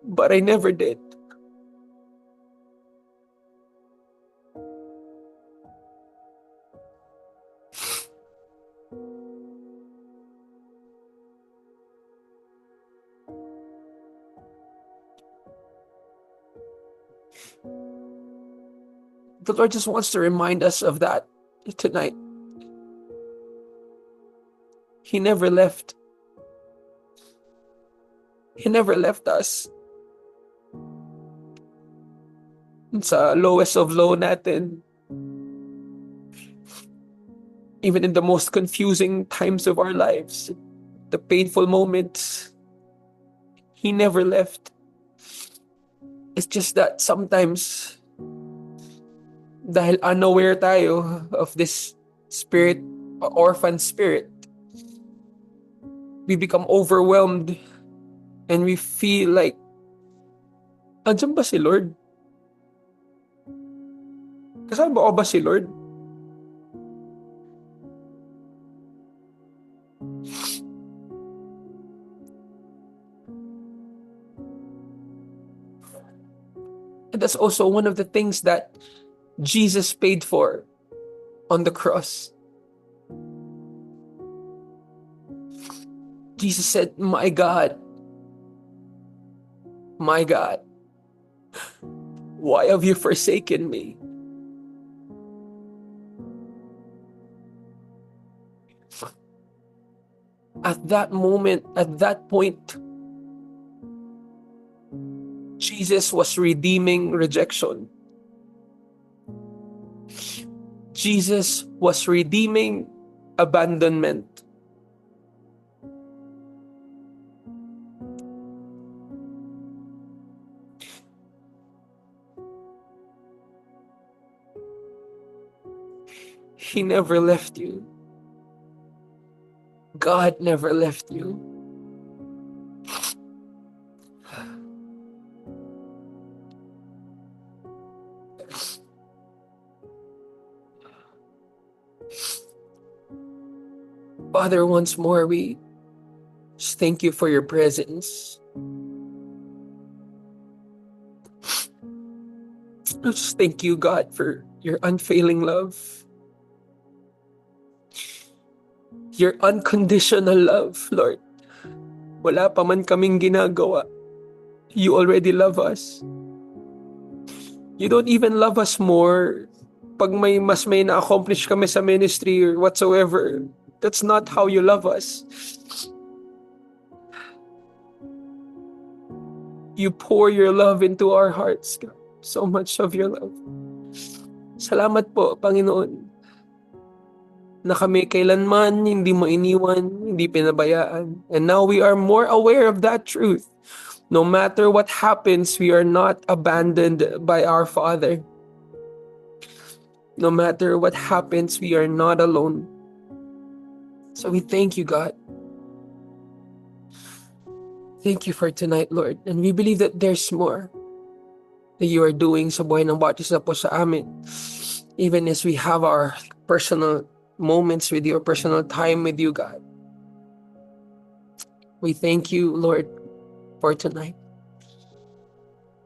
but I never did. The Lord just wants to remind us of that tonight. He never left. He never left us. Sa lowest of low natin, even in the most confusing times of our lives, the painful moments, He never left. It's just that sometimes, dahil unaware tayo of this spirit, orphan spirit, we become overwhelmed and we feel like, andyan ba si Lord? Kasama ko ba si Lord? And that's also one of the things that Jesus paid for on the cross. Jesus said, my God, why have you forsaken me? At that moment, at that point, Jesus was redeeming rejection. Jesus was redeeming abandonment. He never left you. God never left you. Father, once more, we just thank you for your presence. Just thank you, God, for your unfailing love, your unconditional love, Lord. Wala pa man kaming ginagawa, you already love us. You don't even love us more pag may na-accomplish kami sa ministry or whatsoever. That's not how you love us. You pour your love into our hearts, God. So much of your love. Salamat po, Panginoon, na kami kailanman hindi mo iniwan, hindi pinabayaan. And now we are more aware of that truth. No matter what happens, we are not abandoned by our Father. No matter what happens, we are not alone. So we thank you, God. Thank you for tonight, Lord. And we believe that there's more that you are doing sa buhay ng bawat isa po sa amin. Even as we have our personal moments with you, personal time with you, God. We thank you, Lord, for tonight.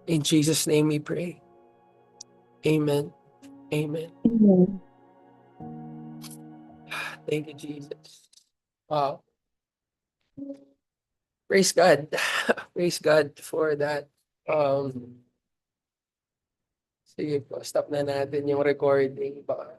In Jesus' name we pray. Amen. Amen. Amen. Thank you, Jesus. Wow. Praise God. Praise God for that. Sige po, stop na natin yung recording. Baka